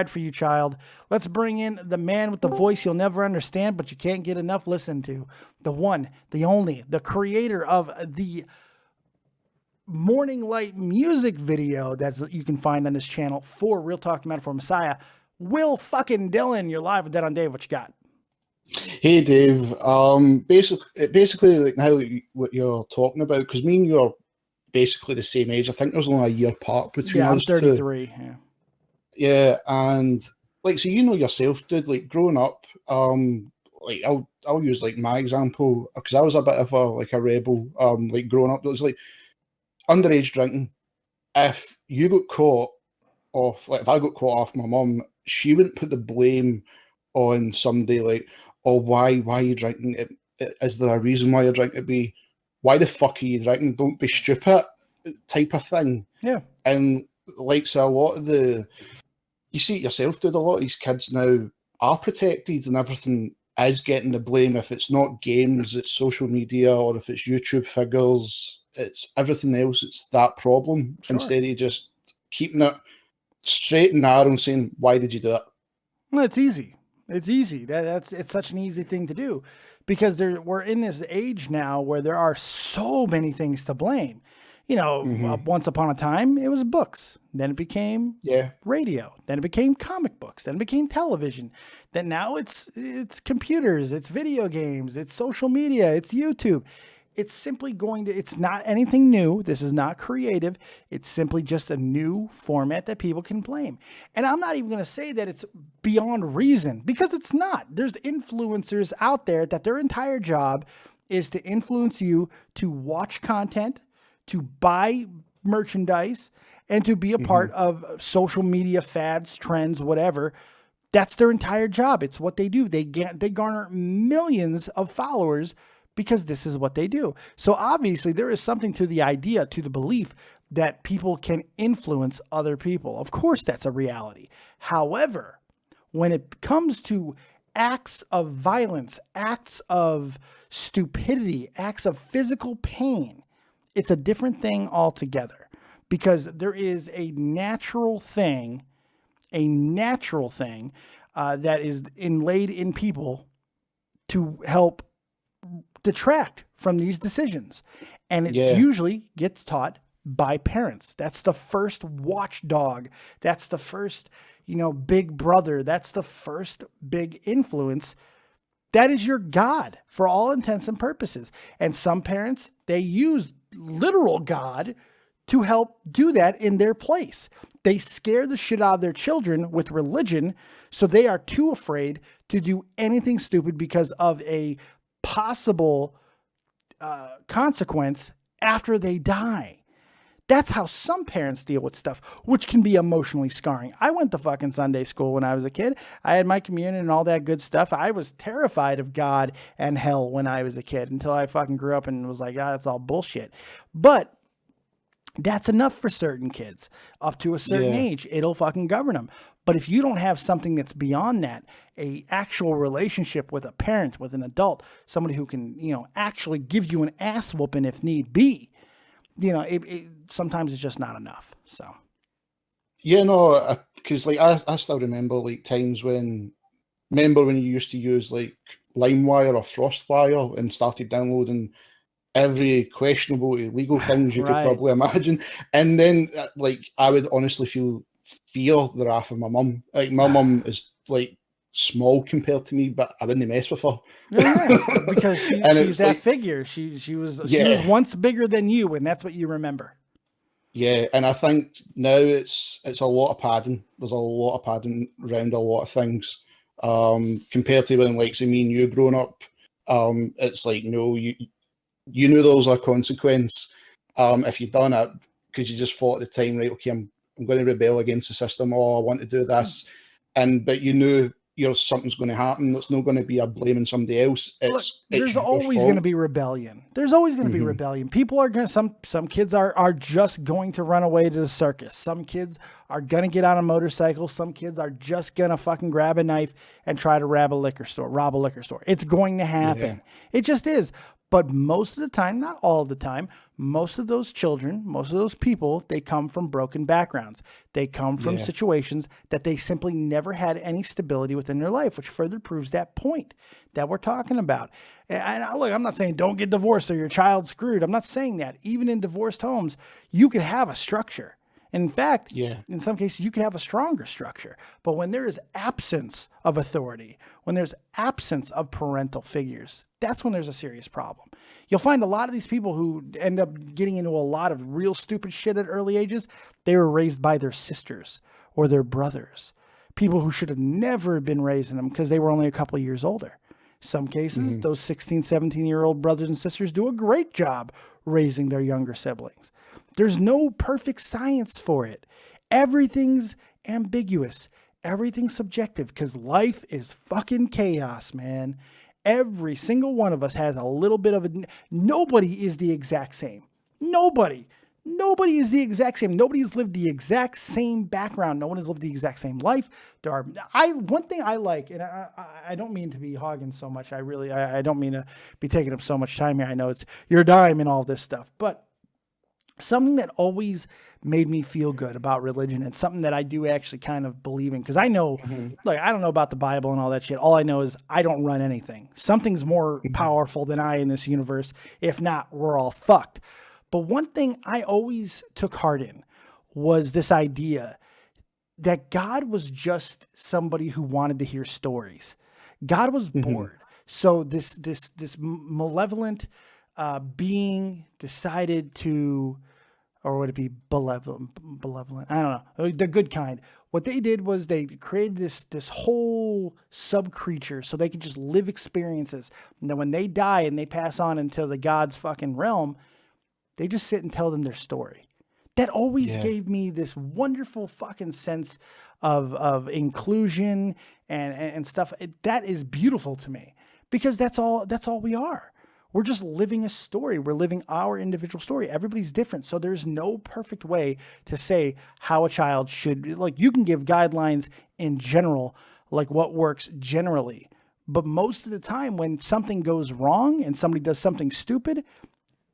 for you, child. Let's bring in the man with the voice you'll never understand, but you can't get enough listen to. The one, the only, the creator of the Morning Light music video that you can find on this channel for Real Talk Metaphor Messiah. Will fucking Dillon, you're live with Dead on Dave. What you got? Hey, Dave. Basically, like now what you're talking about, because me and you are basically the same age. I think there's only a year apart between us. I'm 33. Yeah, and like, so you know yourself, dude. Like growing up, like I'll use like my example, because I was a bit of a rebel. Like growing up, it was like underage drinking. If you got caught off, like if I got caught off my mum, she wouldn't put the blame on somebody like, oh, why are you drinking? Is there a reason why you're drinking? It'd be, why the fuck are you drinking? Don't be stupid, type of thing. Yeah. And like, so a lot of you see it yourself, dude, a lot of these kids now are protected and everything is getting the blame. If it's not games, it's social media, or if it's YouTube figures, it's everything else. It's that problem. Sure. Instead of just keeping it straight and narrow and saying, why did you do it? Well, it's easy. It's easy. It's such an easy thing to do, because we're in this age now where there are so many things to blame. You know, once upon a time, it was books. Then it became radio. Then it became comic books. Then it became television. Then now it's computers. It's video games. It's social media. It's YouTube. It's simply it's not anything new. This is not creative. It's simply just a new format that people can blame. And I'm not even going to say that it's beyond reason, because it's not. There's influencers out there that their entire job is to influence you to watch content, to buy merchandise, and to be a part of social media fads, trends, whatever. That's their entire job. It's what they do. They garner millions of followers because this is what they do. So obviously there is something to the idea, to the belief that people can influence other people. Of course, that's a reality. However, when it comes to acts of violence, acts of stupidity, acts of physical pain, it's a different thing altogether, because there is a natural thing that is inlaid in people to help detract from these decisions. And it usually gets taught by parents. That's the first watchdog. That's the first, big brother. That's the first big influence That is your God for all intents and purposes. And some parents, they use literal God to help do that in their place. They scare the shit out of their children with religion, so they are too afraid to do anything stupid because of a possible consequence after they die. That's how some parents deal with stuff, which can be emotionally scarring. I went to fucking Sunday school when I was a kid. I had my communion and all that good stuff. I was terrified of God and hell when I was a kid until I fucking grew up and was like, that's all bullshit. But that's enough for certain kids. Up to a certain age, it'll fucking govern them. But if you don't have something that's beyond that, a actual relationship with a parent, with an adult, somebody who can, actually give you an ass whooping if need be, sometimes it's just not enough. So, because I still remember like times when you used to use like LimeWire or FrostWire and started downloading every questionable illegal things you could probably imagine, and then like I would honestly fear the wrath of my mum. Like my mum is like small compared to me, but I wouldn't mess with her. Because she's that figure. She was once bigger than you, and that's what you remember. Yeah, and I think now it's a lot of padding. There's a lot of padding around a lot of things. Compared to when like say me and you growing up, it's like no, you knew there was a consequence if you done it because you just thought at the time, right? Okay, I'm going to rebel against the system. Oh, I want to do this, but you knew something's going to happen. It's not going to be a blaming somebody else. There's always going to be rebellion. There's always going to be rebellion. People are going to, some kids are just going to run away to the circus. Some kids are going to get on a motorcycle. Some kids are just going to fucking grab a knife and try to rob a liquor store. It's going to happen. Yeah. It just is. But most of the time, not all of the time, most of those children, most of those people, they come from broken backgrounds. They come from situations that they simply never had any stability within their life, which further proves that point that we're talking about. And look, I'm not saying don't get divorced or your child's screwed. I'm not saying that. Even in divorced homes, you could have a structure. In fact, in some cases, you can have a stronger structure. But when there is absence of authority, when there's absence of parental figures, that's when there's a serious problem. You'll find a lot of these people who end up getting into a lot of real stupid shit at early ages, they were raised by their sisters or their brothers, people who should have never been raising them because they were only a couple of years older. Some cases, those 16, 17-year-old brothers and sisters do a great job raising their younger siblings. There's no perfect science for it. Everything's ambiguous. Everything's subjective because life is fucking chaos, man. Every single one of us has a little bit of nobody is the exact same. Nobody is the exact same. Nobody has lived the exact same background. No one has lived the exact same life. One thing I like, and I don't mean to be hogging so much. I don't mean to be taking up so much time here. I know it's your dime and all this stuff, but something that always made me feel good about religion and something that I do actually kind of believe in. Cause I know, like, I don't know about the Bible and all that shit. All I know is I don't run anything. Something's more powerful than I in this universe. If not, we're all fucked. But one thing I always took heart in was this idea that God was just somebody who wanted to hear stories. God was bored. So this malevolent being decided to, or would it be benevolent? I don't know. The good kind. What they did was they created this whole sub creature so they could just live experiences. And then when they die and they pass on into the God's fucking realm, they just sit and tell them their story. That always gave me this wonderful fucking sense of inclusion and stuff. That is beautiful to me because that's all we are. We're just living a story. We're living our individual story. Everybody's different. So there's no perfect way to say how a child should, like you can give guidelines in general, like what works generally. But most of the time when something goes wrong and somebody does something stupid,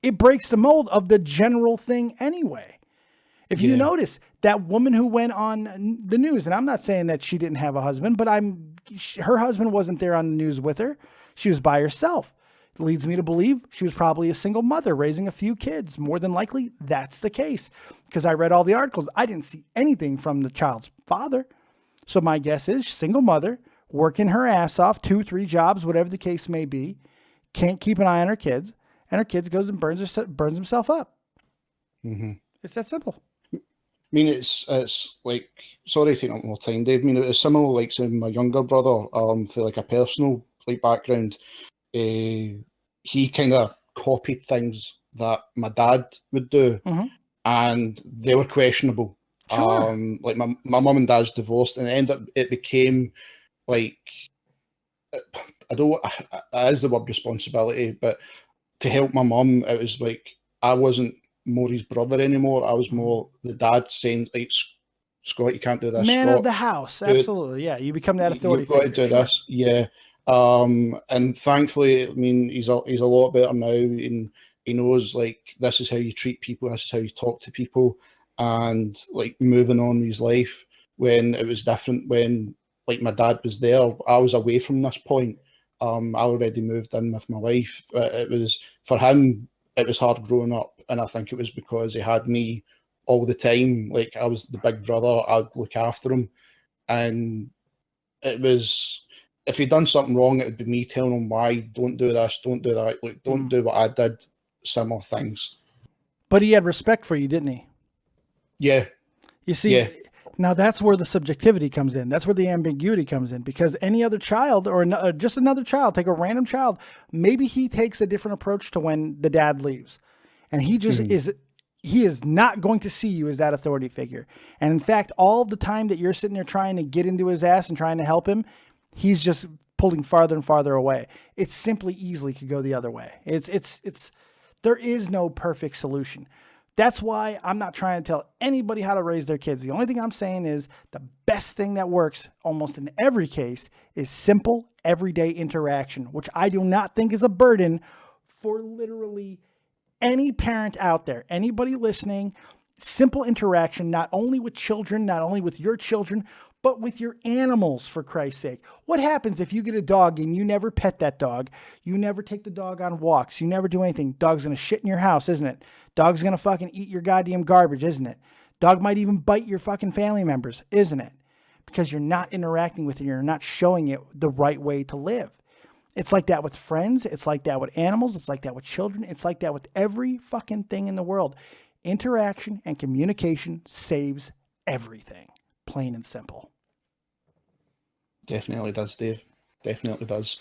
it breaks the mold of the general thing anyway. If you notice that woman who went on the news, and I'm not saying that she didn't have a husband, but her husband wasn't there on the news with her. She was by herself. Leads me to believe she was probably a single mother raising a few kids. More than likely, that's the case. Because I read all the articles. I didn't see anything from the child's father. So my guess is single mother working her ass off, 2-3 jobs, whatever the case may be, can't keep an eye on her kids, and her kids goes and burns himself up. Mm-hmm. It's that simple. I mean, it's like, sorry to take up more time, Dave. I mean, it's similar, like, to my younger brother, for like a personal like background. He kind of copied things that my dad would do, and they were questionable. Sure. Like my mum and dad's divorced, and it became like, I don't, that is the word responsibility, but to help my mum, it was like I wasn't Maury's brother anymore. I was more the dad saying, like, Scott, you can't do this. Man Scott, of the house, absolutely. Yeah, you become that authority. You've got to do this. Yeah. And thankfully, I mean, he's a lot better now, and he knows, like, this is how you treat people, this is how you talk to people, and like moving on in his life. When it was different, when like my dad was there, I was away from this point. I already moved in with my wife. It was, for him, it was hard growing up, and I think it was because he had me all the time. Like, I was the big brother, I'd look after him, and it was, if he'd done something wrong, it would be me telling him why. Don't do this, don't do that, like, don't do what I did. Similar things. But he had respect for you, didn't he? Yeah. You see, now that's where the subjectivity comes in. That's where the ambiguity comes in, because any other child, or just another child, take a random child, maybe he takes a different approach to when the dad leaves, and he just he is not going to see you as that authority figure. And in fact, all the time that you're sitting there trying to get into his ass and trying to help him, he's just pulling farther and farther away. It simply easily could go the other way. There is no perfect solution. That's why I'm not trying to tell anybody how to raise their kids. The only thing I'm saying is the best thing that works almost in every case is simple, everyday interaction, which I do not think is a burden for literally any parent out there, anybody listening. Simple interaction, not only with children, not only with your children, but with your animals, for Christ's sake. What happens if you get a dog and you never pet that dog? You never take the dog on walks. You never do anything. Dog's going to shit in your house, isn't it? Dog's going to fucking eat your goddamn garbage, isn't it? Dog might even bite your fucking family members, isn't it? Because you're not interacting with it. You're not showing it the right way to live. It's like that with friends. It's like that with animals. It's like that with children. It's like that with every fucking thing in the world. Interaction and communication saves everything. Plain and simple. Definitely does, Dave. Definitely does.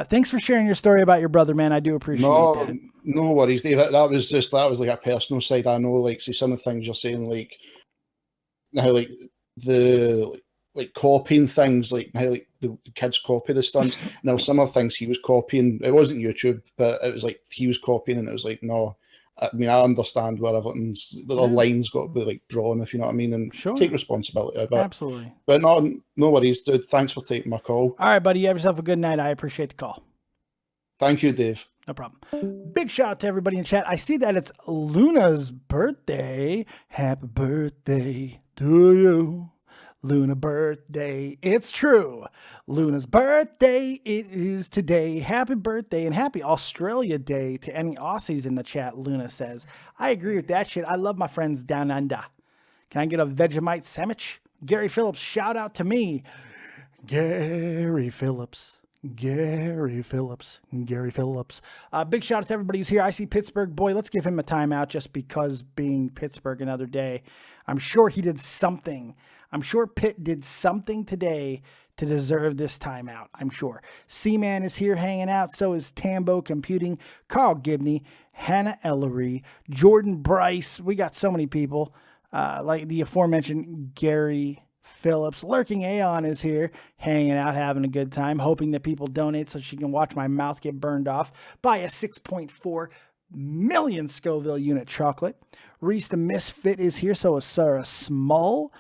Thanks for sharing your story about your brother, man. I do appreciate that. No worries, Dave. That was like a personal side. I know, like, see, some of the things you're saying, like how, like, the like copying things, like how, like, the kids copy the stunts. Now, some of the things he was copying, it wasn't YouTube, but it was like he was copying, and it was like, no. I mean, I understand where everything's, the line's got to be, like, drawn, if you know what I mean, and take responsibility about it. Absolutely. But no worries, dude. Thanks for taking my call. All right, buddy. You have yourself a good night. I appreciate the call. Thank you, Dave. No problem. Big shout out to everybody in chat. I see that it's Luna's birthday. Happy birthday to you. Luna birthday. It's true. Luna's birthday. It is today. Happy birthday and happy Australia Day to any Aussies in the chat, Luna says. I agree with that shit. I love my friends down under. Can I get a Vegemite sandwich? Gary Phillips, shout out to me. Gary Phillips. Gary Phillips. Gary Phillips. Big shout out to everybody who's here. I see Pittsburgh. Boy, let's give him a timeout just because being Pittsburgh another day. I'm sure he did something. I'm sure Pitt did something today to deserve this timeout. I'm sure. C-Man is here hanging out. So is Tambo Computing, Carl Gibney, Hannah Ellery, Jordan Bryce. We got so many people. Like the aforementioned Gary Phillips. Lurking Aeon is here, hanging out, having a good time, hoping that people donate so she can watch my mouth get burned off by a 6.4 million Scoville unit chocolate. Reese the Misfit is here, so is Sarah Small.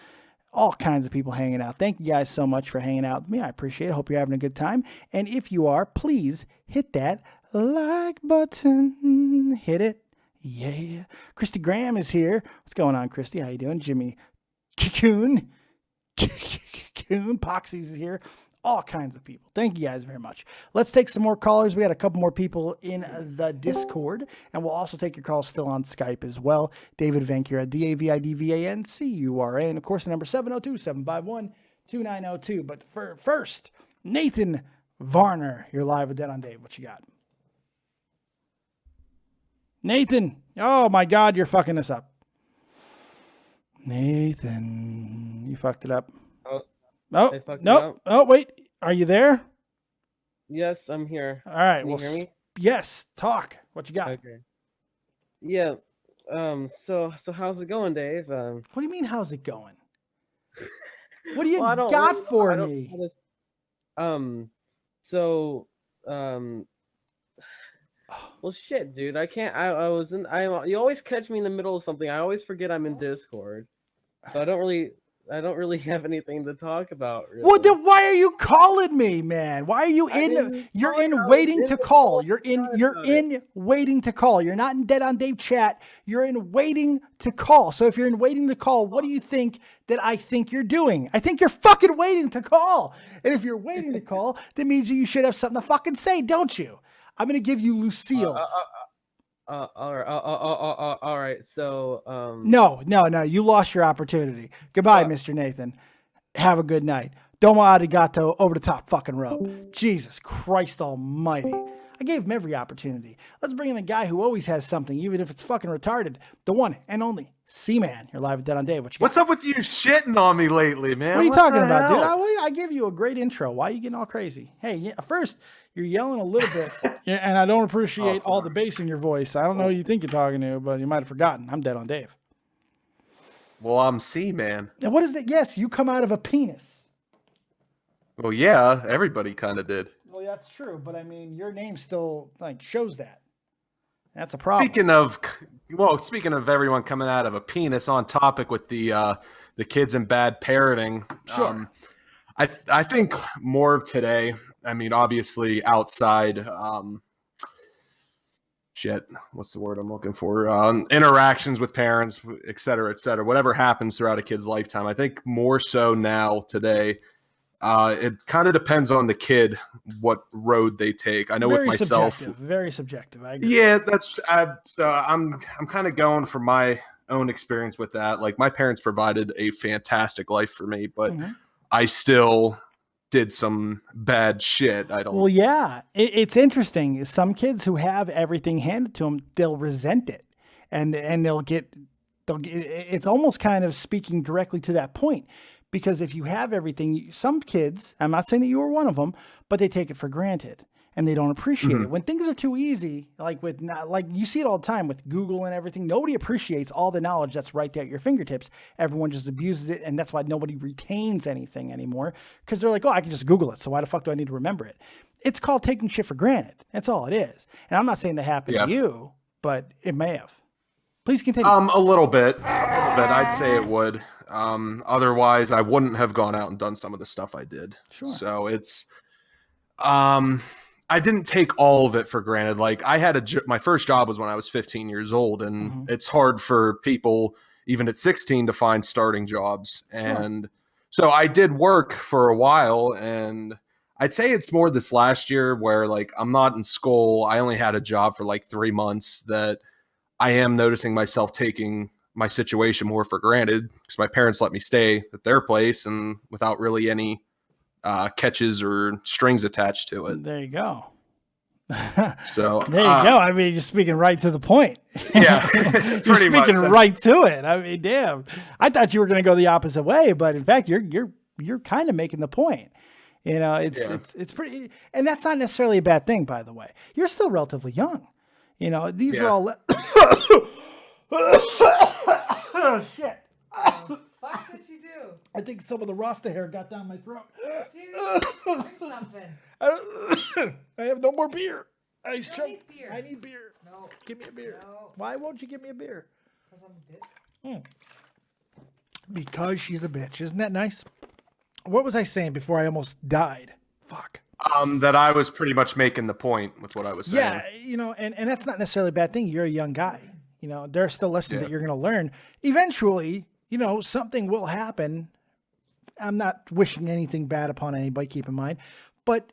All kinds of people hanging out. Thank you guys so much for hanging out with me. I appreciate it. Hope you're having a good time. And if you are, please hit that like button. Hit it. Yeah. Christy Graham is here. What's going on, Christy? How you doing? Jimmy Cocoon. Cocoon. Poxy's here. All kinds of people. Thank you guys very much. Let's take some more callers. We got a couple more people in the Discord, and we'll also take your calls still on Skype as well. David Vancura, DAVIDVANCURA, and of course the number 702-751-2902. But first, Nathan Varner, you're live with Dead on Dave. What you got? Nathan. Oh my God, you're fucking this up. Nathan, you fucked it up. Oh, Oh, nope. Oh, wait. Are you there? Yes, I'm here. All right. Can you hear me? Yes. Talk. What you got? Okay. Yeah. So how's it going, Dave? What do you mean? How's it going? What do you Well, got for me? Well, shit, dude. I can't. You always catch me in the middle of something. I always forget I'm in Discord, so I don't really have anything to talk about. Really. Well, then why are you calling me, man? Why are you in? You're in waiting to call. You're in waiting to call. You're not in Dead on Dave chat. You're in waiting to call. So if you're in waiting to call, what do you think that I think you're doing? I think you're fucking waiting to call. And if you're waiting to call, that means you should have something to fucking say, don't you? I'm gonna give you Lucille. All right. So No. You lost your opportunity. Goodbye, Mr. Nathan. Have a good night. Domo arigato, over the top fucking rope. Jesus Christ almighty. I gave him every opportunity. Let's bring in a guy who always has something, even if it's fucking retarded. The one and only C-Man. You're live with Dead on Dave. What you got? What's up with you shitting on me lately, man? What are you talking about, dude? I gave you a great intro. Why are you getting all crazy? Hey, first, you're yelling a little bit, and I don't appreciate all the bass in your voice. I don't know who you think you're talking to, but you might have forgotten. I'm Dead on Dave. Well, I'm C-Man. And what is that? Yes, you come out of a penis. Well, yeah, everybody kind of did. Well, that's true, but I mean, your name still shows that. That's a problem. Speaking of everyone coming out of a penis, on topic with the kids and bad parenting. Sure. I think more of today. I mean, obviously outside. What's the word I'm looking for? Interactions with parents, et cetera, whatever happens throughout a kid's lifetime. I think more so now today. It kind of depends on the kid what road they take. I know very with myself, very subjective. I agree. Yeah, I'm kind of going from my own experience with that. Like, my parents provided a fantastic life for me, but I still did some bad shit. Well, yeah, it's interesting. Some kids who have everything handed to them, they'll resent it, and they'll get. It's almost kind of speaking directly to that point. Because if you have everything, some kids, I'm not saying that you were one of them, but they take it for granted and they don't appreciate it. When things are too easy, like you see it all the time with Google and everything, nobody appreciates all the knowledge that's right there at your fingertips. Everyone just abuses it, and that's why nobody retains anything anymore, because they're like, oh, I can just Google it, so why the fuck do I need to remember it? It's called taking shit for granted. That's all it is. And I'm not saying that happened to you, but it may have. Please continue. A little bit. I'd say it would. Otherwise, I wouldn't have gone out and done some of the stuff I did. Sure. So it's, I didn't take all of it for granted. Like, I had my first job was when I was 15 years old, and it's hard for people even at 16 to find starting jobs. And so I did work for a while, and I'd say it's more this last year where, like, I'm not in school. I only had a job for like 3 months, that I am noticing myself taking my situation more for granted, because my parents let me stay at their place and without really any catches or strings attached to it. There you go. So there you go. I mean, you're speaking right to the point. Yeah, you're speaking right to it. I mean, damn. I thought you were going to go the opposite way, but in fact, you're kind of making the point. You know, it's pretty, and that's not necessarily a bad thing, by the way. You're still relatively young. You know, these are all. Oh shit! Fuck did you do? I think some of the Rasta hair got down my throat. Seriously, drink something. I have no more beer. You don't need beer. I need beer. No. Give me a beer. No. Why won't you give me a beer? Because I'm a bitch. Because she's a bitch. Isn't that nice? What was I saying before I almost died? Fuck. That I was pretty much making the point with what I was saying. Yeah, you know, and that's not necessarily a bad thing. You're a young guy. You know, there are still lessons that you're going to learn. Eventually, you know, something will happen. I'm not wishing anything bad upon anybody, keep in mind. But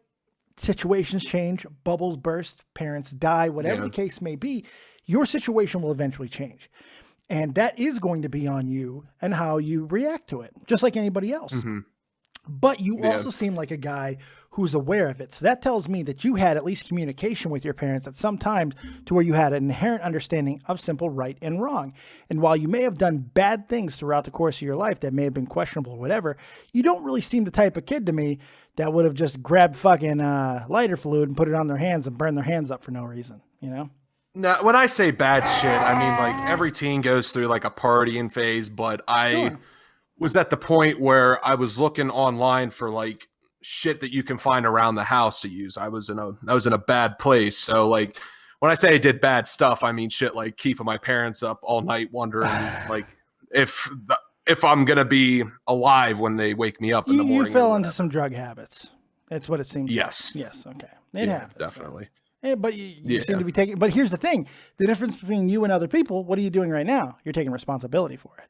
situations change, bubbles burst, parents die, whatever the case may be. Your situation will eventually change. And that is going to be on you and how you react to it, just like anybody else. But you also seem like a guy who's aware of it. So that tells me that you had at least communication with your parents at some time to where you had an inherent understanding of simple right and wrong. And while you may have done bad things throughout the course of your life that may have been questionable or whatever, you don't really seem the type of kid to me that would have just grabbed fucking lighter fluid and put it on their hands and burned their hands up for no reason, you know? No, when I say bad shit, I mean like every teen goes through like a partying phase, but I was at the point where I was looking online for like shit that you can find around the house to use. I was in a bad place. So like when I say I did bad stuff, I mean shit like keeping my parents up all night wondering like if I'm going to be alive when they wake me up in the morning. You fell into some drug habits. That's what it seems Yes. like. Yes. Okay. It happens. Definitely. Yeah, but you seem to be taking, but here's the thing, the difference between you and other people, what are you doing right now? You're taking responsibility for it.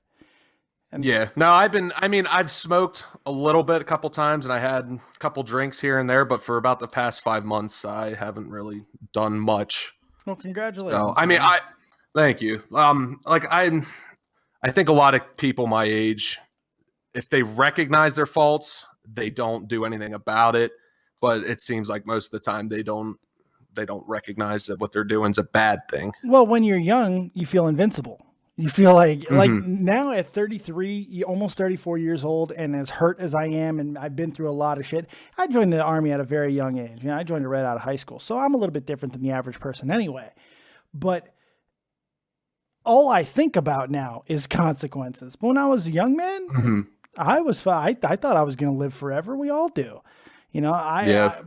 And no, I've smoked a little bit, a couple times, and I had a couple drinks here and there, but for about the past 5 months, I haven't really done much. Well, congratulations. So, thank you. I think a lot of people my age, if they recognize their faults, they don't do anything about it. But it seems like most of the time they don't recognize that what they're doing is a bad thing. Well, when you're young, you feel invincible. You feel like now at 33, almost 34 years old, and as hurt as I am, and I've been through a lot of shit. I joined the Army at a very young age. You know, I joined it right out of high school, so I'm a little bit different than the average person anyway. But all I think about now is consequences. But when I was a young man, I thought I was going to live forever. We all do. You know,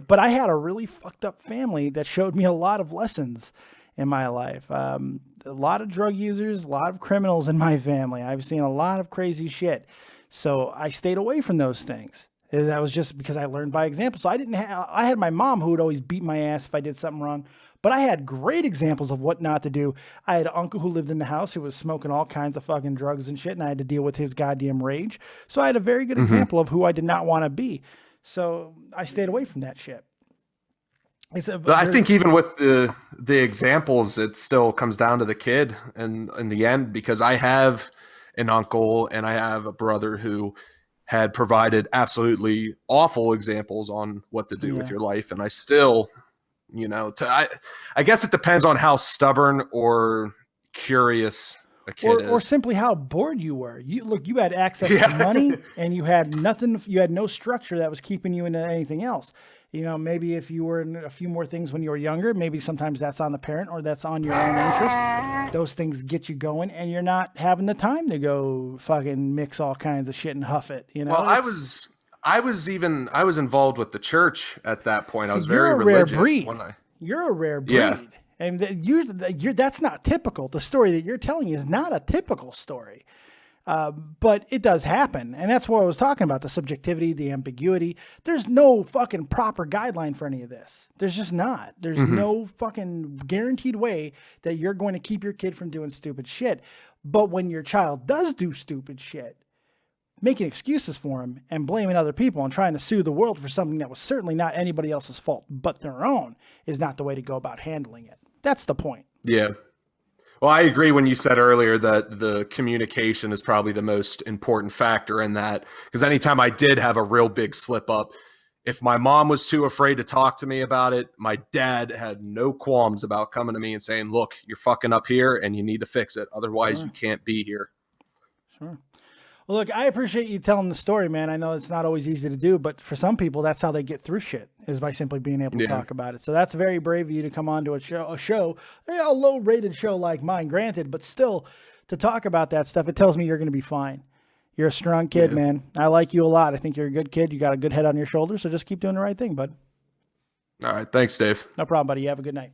but I had a really fucked up family that showed me a lot of lessons in my life. A lot of drug users, a lot of criminals in my family. I've seen a lot of crazy shit. So I stayed away from those things. That was just because I learned by example. So I had my mom who would always beat my ass if I did something wrong, but I had great examples of what not to do. I had an uncle who lived in the house who was smoking all kinds of fucking drugs and shit, and I had to deal with his goddamn rage. So I had a very good example of who I did not want to be. So I stayed away from that shit. I think even with the examples, it still comes down to the kid in the end, because I have an uncle and I have a brother who had provided absolutely awful examples on what to do with your life. And I still, you know, I guess it depends on how stubborn or curious a kid is. Or simply how bored you were. You had access to money and you had nothing, you had no structure that was keeping you into anything else. You know, maybe if you were in a few more things when you were younger, maybe sometimes that's on the parent or that's on your own interest. Those things get you going and you're not having the time to go fucking mix all kinds of shit and huff it. You know, well, I was involved with the church at that point. I was very religious. You're a rare breed. Yeah. And that's not typical. The story that you're telling is not a typical story. But it does happen. And that's what I was talking about, the subjectivity, the ambiguity. There's no fucking proper guideline for any of this. There's just not. There's no fucking guaranteed way that you're going to keep your kid from doing stupid shit. But when your child does do stupid shit, making excuses for him and blaming other people and trying to sue the world for something that was certainly not anybody else's fault but their own is not the way to go about handling it. That's the point. Yeah. Well, I agree when you said earlier that the communication is probably the most important factor in that, because anytime I did have a real big slip up, if my mom was too afraid to talk to me about it, my dad had no qualms about coming to me and saying, look, you're fucking up here and you need to fix it. Otherwise, you can't be here. Sure. Well, look, I appreciate you telling the story, man. I know it's not always easy to do, but for some people, that's how they get through shit, is by simply being able to talk about it. So that's very brave of you to come on to a low-rated show like mine, granted, but still, to talk about that stuff, it tells me you're going to be fine. You're a strong kid, man. I like you a lot. I think you're a good kid. You got a good head on your shoulders, so just keep doing the right thing, bud. All right. Thanks, Dave. No problem, buddy. You have a good night.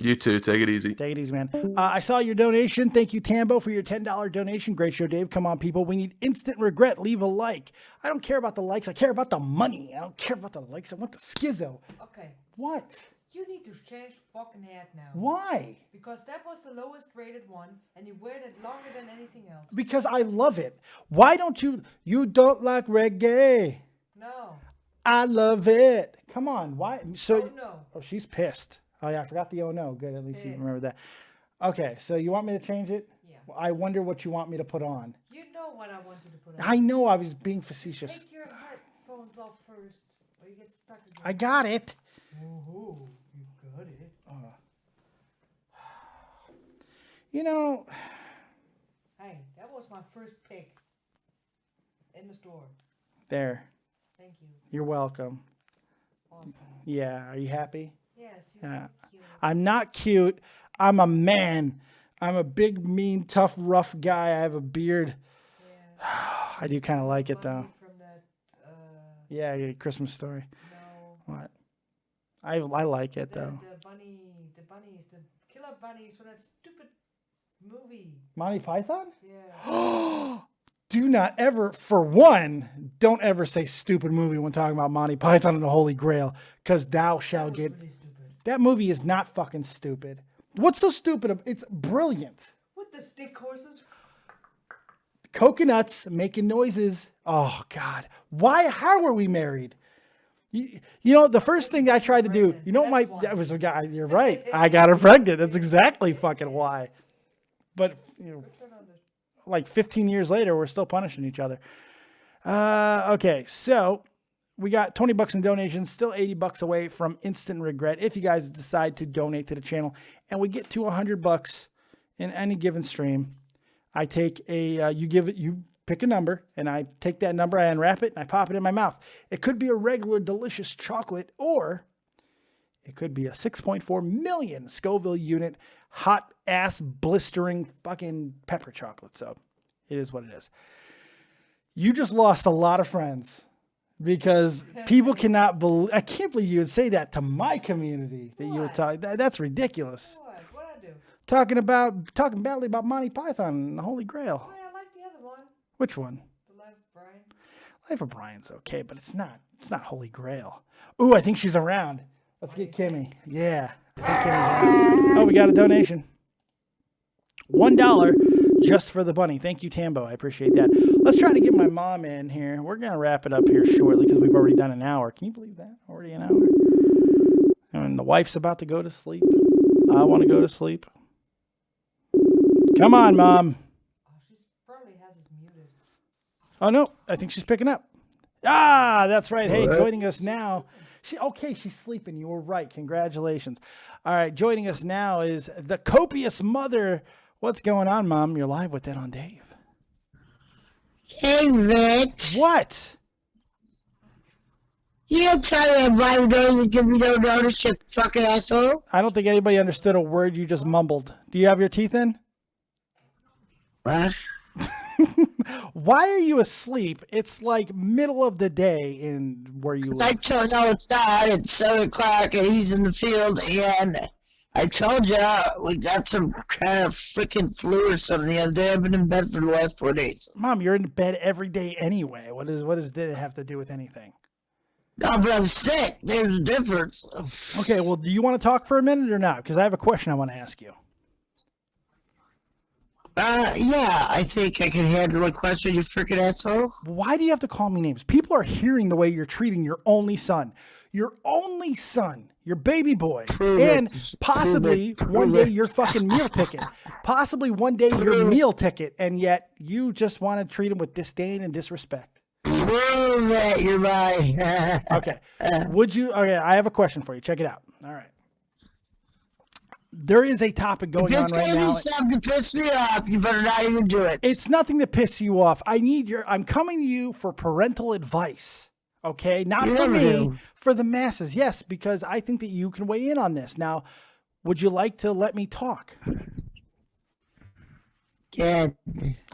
You too. Take it easy. Take it easy, man. I saw your donation. Thank you, Tambo, for your $10 donation. Great show, Dave. Come on, people. We need instant regret. Leave a like. I don't care about the likes. I care about the money. I don't care about the likes. I want the schizo. Okay. What? You need to change fucking hat now. Why? Because that was the lowest rated one, and you wear it longer than anything else. Because I love it. Why don't you? You don't like reggae. No. I love it. Come on. Why? So. Oh, no. Oh, she's pissed. Oh, yeah, I forgot the oh no. Good, at least you remember that. Okay, so you want me to change it? Yeah. Well, I wonder what you want me to put on. You know what I want you to put on. I know I was being facetious. Take your heart phones off first, or you get stuck again. I got it. Oh, you got it. You know, Hey, that was my first pick in the store. there. Thank you. You're welcome. Awesome. Yeah, are you happy? Yes, you're Yeah. cute. I'm not cute. I'm a man. I'm a big, mean, tough, rough guy. I have a beard. Yeah. I do kind of like it, though. Bunny from that, Yeah, yeah, Christmas Story. no, What? I like it, the though. bunnies, the killer bunnies from that stupid movie. Monty Python? Yeah. Do not ever, for one, don't ever say stupid movie when talking about Monty Python and the Holy Grail, because thou shalt That was get. really stupid. That movie is not fucking stupid. What's so stupid? It's brilliant. With the stick horses. Coconuts making noises. Oh God, why? How were we married? You know, the first thing I tried to do. You know, that was a guy. You're right. I got her pregnant. That's exactly fucking why. But you know, like 15 years later, we're still punishing each other. Okay, so we got 20 bucks in donations, still 80 bucks away from instant regret if you guys decide to donate to the channel, and we get to 100 bucks in any given stream. I take you pick a number, and I take that number, I unwrap it, and I pop it in my mouth. It could be a regular delicious chocolate, or it could be a 6.4 million Scoville unit hot ass blistering fucking pepper chocolate. So it is what it is. You just lost a lot of friends because people cannot believe. I can't believe you would say that to my community. That you would talk. That's ridiculous. What I do? Talking badly about Monty Python and the Holy Grail. Oh, yeah, I like the other one. Which one? The Life of Brian. Life of Brian's okay, but it's not. It's not Holy Grail. Ooh, I think she's around. Let's get Kimmy. Yeah, I think Kimmy's around. Oh, we got a donation. $1 just for the bunny. Thank you, Tambo. I appreciate that. Let's try to get my mom in here. We're going to wrap it up here shortly because we've already done an hour. Can you believe that? Already an hour. And the wife's about to go to sleep. I want to go to sleep. Come on, Mom. Oh, she probably has it muted. Oh, no. I think she's picking up. Ah, that's right. Hey, joining us now. She's sleeping. You were right. Congratulations. All right, joining us now is the copious mother. What's going on, Mom? You're live with That on Dave. Hey, Rich. What? You tell me why we don't give me no notice, you fucking asshole. I don't think anybody understood a word you just mumbled. Do you have your teeth in? What? Why are you asleep? It's like middle of the day in where you live. No, it's not. It's 7 o'clock and he's in the field, and I told you we got some kind of freaking flu or something the other day. I've been in bed for the last 4 days. Mom, you're in bed every day anyway. What does that have to do with anything? No, but I'm sick. There's a difference. Okay, well, do you want to talk for a minute or not? Because I have a question I want to ask you. Yeah, I think I can handle a question, you freaking asshole. Why do you have to call me names? People are hearing the way you're treating your only son. Your only son, your baby boy, and possibly one day your fucking meal ticket. Possibly one day your meal ticket, and yet you just want to treat him with disdain and disrespect. Prove that you're right. Okay. Okay, I have a question for you. Check it out. All right. There is a topic going on right now. If you something to piss me off, you better not even do it. It's nothing to piss you off. I'm coming to you for parental advice. Okay? Not for me, for the masses. Yes, because I think that you can weigh in on this. Now, would you like to let me talk? Yeah.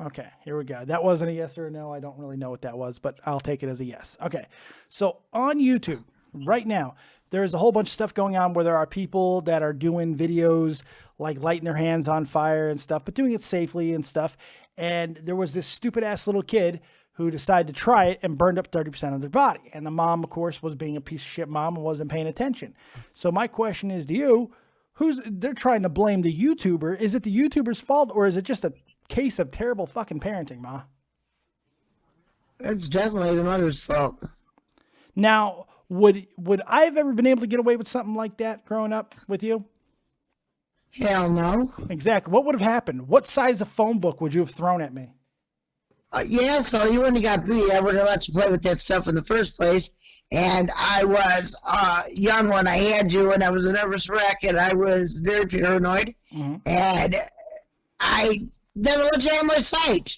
Okay, here we go. That wasn't a yes or a no. I don't really know what that was, but I'll take it as a yes. Okay. So on YouTube right now, there's a whole bunch of stuff going on where there are people that are doing videos like lighting their hands on fire and stuff, but doing it safely and stuff. And there was this stupid ass little kid who decided to try it and burned up 30% of their body. And the mom, of course, was being a piece of shit mom and wasn't paying attention. So my question is to you, they're trying to blame the YouTuber. Is it the YouTuber's fault, or is it just a case of terrible fucking parenting, Ma? It's definitely the mother's fault. Now, would I have ever been able to get away with something like that growing up with you? Hell no. Exactly. What would have happened? What size of phone book would you have thrown at me? Yeah, so you wouldn't have got beat. I wouldn't have let you play with that stuff in the first place. And I was young when I had you, and I was a nervous wreck, and I was very paranoid. And I never let you out of my sight.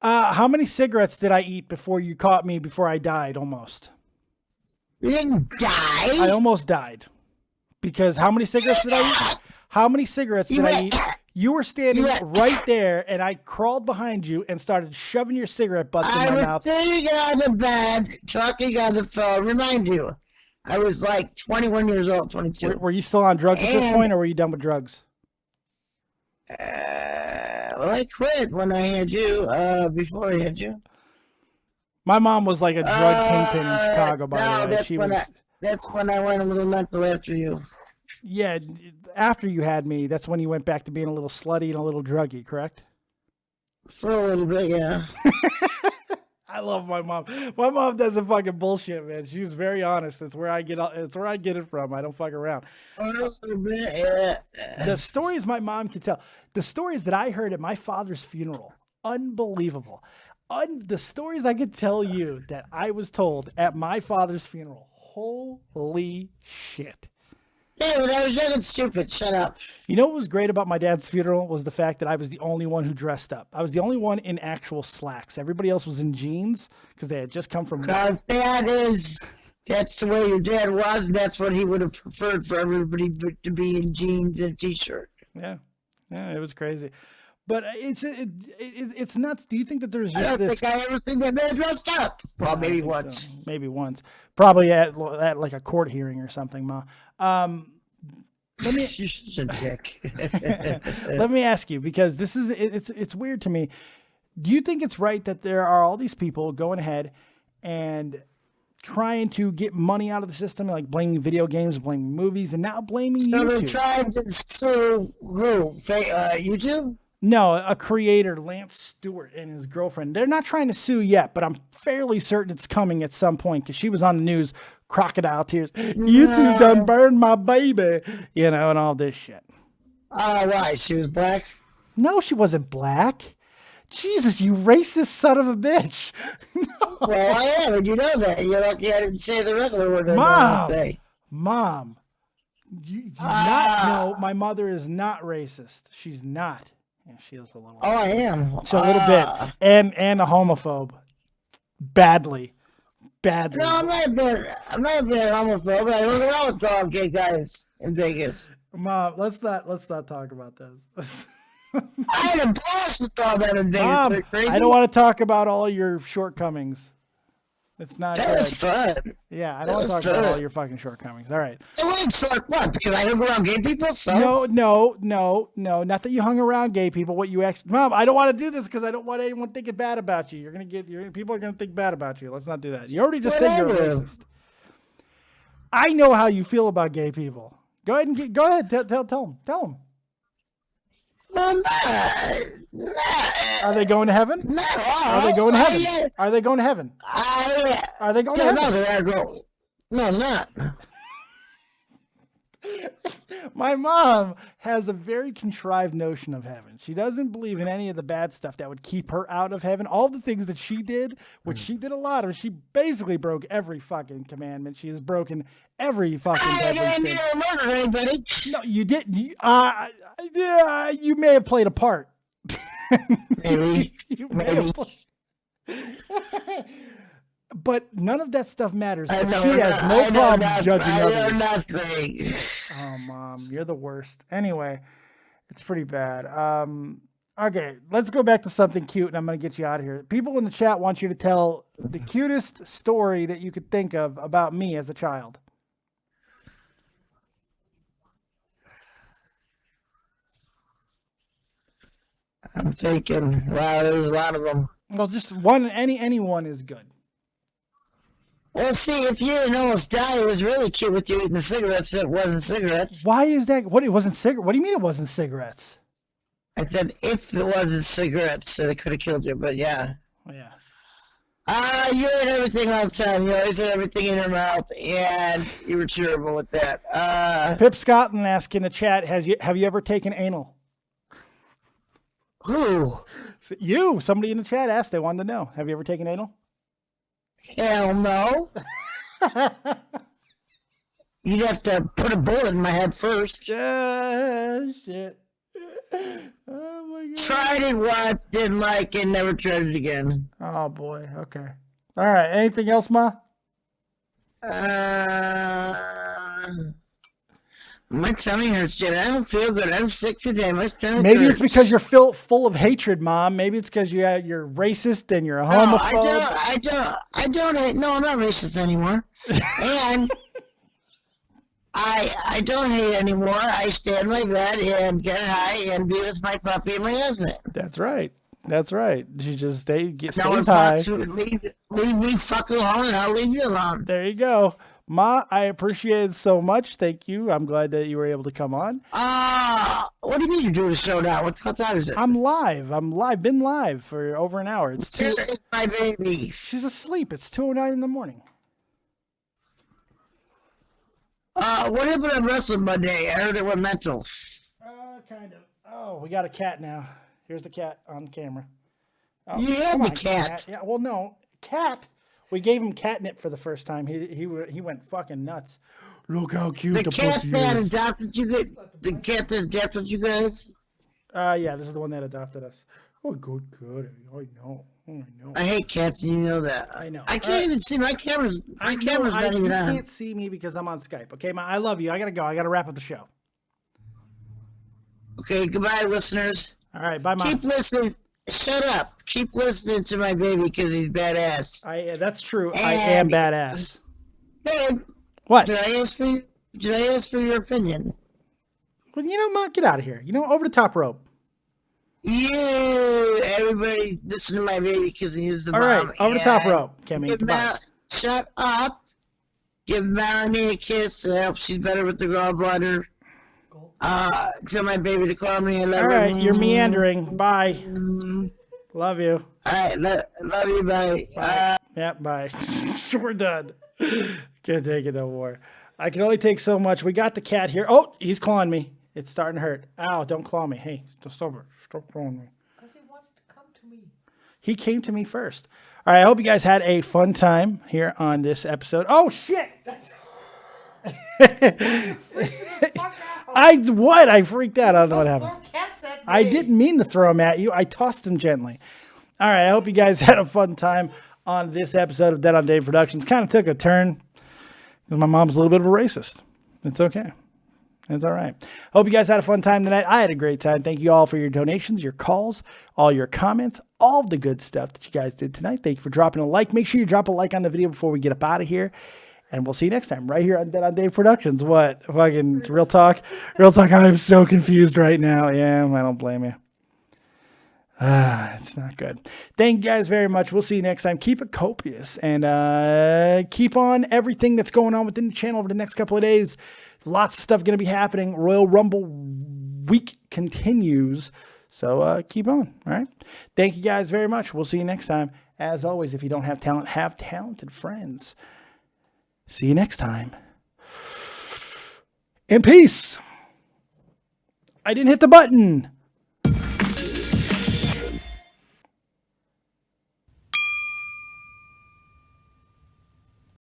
How many cigarettes did I eat before you caught me before I died almost? You didn't die. I almost died. Because how many cigarettes did I eat? How many cigarettes did I eat? You were standing right there, and I crawled behind you and started shoving your cigarette butts in my mouth. I was sitting on the bed, talking on the phone. Remind you, I was like 21 years old, 22. Were you still on drugs at this point, or were you done with drugs? Well, I quit when I had you, before I had you. My mom was like a drug kingpin in Chicago, by the way. That's when I went a little mental after you. Yeah, after you had me, that's when you went back to being a little slutty and a little druggy, correct? For a little bit, yeah. I love my mom. My mom doesn't fucking bullshit, man. She's very honest. It's where I get it from. I don't fuck around. The stories my mom can tell, the stories that I heard at my father's funeral, unbelievable. The stories I could tell you that I was told at my father's funeral, holy shit. Yeah, when I was young and stupid, shut up. You know what was great about my dad's funeral was the fact that I was the only one who dressed up. I was the only one in actual slacks. Everybody else was in jeans because they had just come from work. That's the way your dad was, and that's what he would have preferred for everybody to be in jeans and a t-shirt. Yeah, it was crazy. But it's nuts. Do you think that there's just I don't think I ever seen that man dressed up. Well, maybe once. So. Maybe once. Probably at like a court hearing or something, Ma. Let me ask you, because this is it's weird to me. Do you think it's right that there are all these people going ahead and trying to get money out of the system, like blaming video games, blaming movies, and now blaming YouTube? So they're trying to sue who? YouTube? No, a creator, Lance Stewart, and his girlfriend. They're not trying to sue yet, but I'm fairly certain it's coming at some point because she was on the news, crocodile tears. YouTube done burned my baby, and all this shit. Oh, why? She was black? No, she wasn't black. Jesus, you racist son of a bitch. No. Well, I am, and you know that. You're lucky I didn't say the regular word. Mom, you not know my mother is not racist. She's not. Yeah, she is a little. Oh, I am. So a little bit, and a homophobe, badly. No, I'm not a bit homophobe. I don't know with all gay guys in Vegas. Mom, let's not talk about this. I had a blast with all that in Vegas. Mom, I don't want to talk about all your shortcomings. It's not that good. was fun. Yeah, I don't want to talk about all your fucking shortcomings. All right. It wasn't short what? Because I hung around gay people? So? No. Not that you hung around gay people. What you actually, Mom, I don't want to do this because I don't want anyone thinking bad about you. People are gonna think bad about you. Let's not do that. You already just said you're a racist. I know how you feel about gay people. Go ahead. Tell them. Well, nah. Are they going to heaven? No. Are they going to heaven? Are they going to heaven? Are they going to heaven? No, they're going. No, I'm not. My mom has a very contrived notion of heaven. She doesn't believe in any of the bad stuff that would keep her out of heaven. All the things that she did, which she did a lot of, she basically broke every fucking commandment. She has broken every fucking I didn't murder anybody. No, you didn't. You may have played a part. Maybe. But none of that stuff matters. She has no problem judging others. Oh, Mom, you're the worst. Anyway, it's pretty bad. Okay, let's go back to something cute, and I'm going to get you out of here. People in the chat want you to tell the cutest story that you could think of about me as a child. I'm thinking, wow, there's a lot of them. Well, just one, any one is good. Well, see, if you didn't almost die, it was really cute with you eating cigarettes that wasn't cigarettes. Why is that? What, it wasn't cigarettes? What do you mean it wasn't cigarettes? I said if it wasn't cigarettes, they could have killed you, but yeah. Yeah. You ate everything all the time. You always had everything in your mouth, and you were terrible with that. Pip Scotland asked in the chat, have you ever taken anal? Who? Somebody in the chat asked, they wanted to know. Have you ever taken anal? Hell no. You'd have to put a bullet in my head first. Shit. Oh my God. Tried it once, didn't like it, never tried it again. Oh boy. Okay. All right. Anything else, Ma? My tummy hurts, Jed. I don't feel good. I'm sick today. My stomach Maybe hurts. it's because you're full of hatred, Mom. Maybe it's because you're racist and you're a homophobe. I don't hate. No, I'm not racist anymore. And I don't hate anymore. I stay in my bed and get high and be with my puppy and my husband. That's right. That's right. You just stay No high. leave me fuck alone and I'll leave you alone. There you go. Ma, I appreciate it so much. Thank you. I'm glad that you were able to come on. What do you mean you're doing a show now? What time is it? I'm live. Been live for over an hour. It's my baby. She's asleep. It's 2:09 in the morning. What happened on Wrestling Monday? I heard it went mental. Kind of. Oh, we got a cat now. Here's the cat on camera. Oh, You had the cat. Yeah, well, no. Cat. We gave him catnip for the first time. He went fucking nuts. Look how cute the cat pussy that is. adopted you. The cat that adopted you guys. Yeah, this is the one that adopted us. Oh, good. I know. I hate cats, and you know that. I know. I can't even see my cameras. My camera's not even You on. can't see me because I'm on Skype. Okay, I love you. I gotta go. I gotta wrap up the show. Okay, goodbye, listeners. All right, bye, Mom. Keep listening. Shut up. Keep listening to my baby because he's badass. That's true. I am badass. Babe, What? Did I ask for your opinion? Well, Mom, get out of here. Over the top rope. Everybody listen to my baby because he's the All mom. right, over the top rope, Kimmy. Goodbye. Shut up. Give Melanie a kiss. I hope she's better with the gallbladder. Tell my baby to call me. I love All right, her. you're meandering. Bye. Love you. All right, love you. Bye. Yeah, bye. We're done. Can't take it no more. I can only take so much. We got the cat here. Oh, he's clawing me. It's starting to hurt. Ow, don't claw me. Hey, stop clawing me. Because he wants to come to me. He came to me first. All right, I hope you guys had a fun time here on this episode. Oh, shit! I freaked out. I don't know what happened. I didn't mean to throw him at you. I tossed him gently. All right, I hope you guys had a fun time on this episode of Dead on Dave Productions. Kind of took a turn because my mom's a little bit of a racist. It's okay. It's all right. Hope you guys had a fun time tonight. I had a great time. Thank you all for your donations, your calls, all your comments, all the good stuff that you guys did tonight. Thank you for dropping a like. Make sure you drop a like on the video before we get up out of here. And we'll see you next time right here on Dead on Dave Productions. What? Fucking real talk? Real talk. I'm so confused right now. Yeah, I don't blame you. It's not good. Thank you guys very much. We'll see you next time. Keep it copious and keep on everything that's going on within the channel over the next couple of days. Lots of stuff going to be happening. Royal Rumble week continues. So keep on. All right. Thank you guys very much. We'll see you next time. As always, if you don't have talent, have talented friends. See you next time. In peace. I didn't hit the button.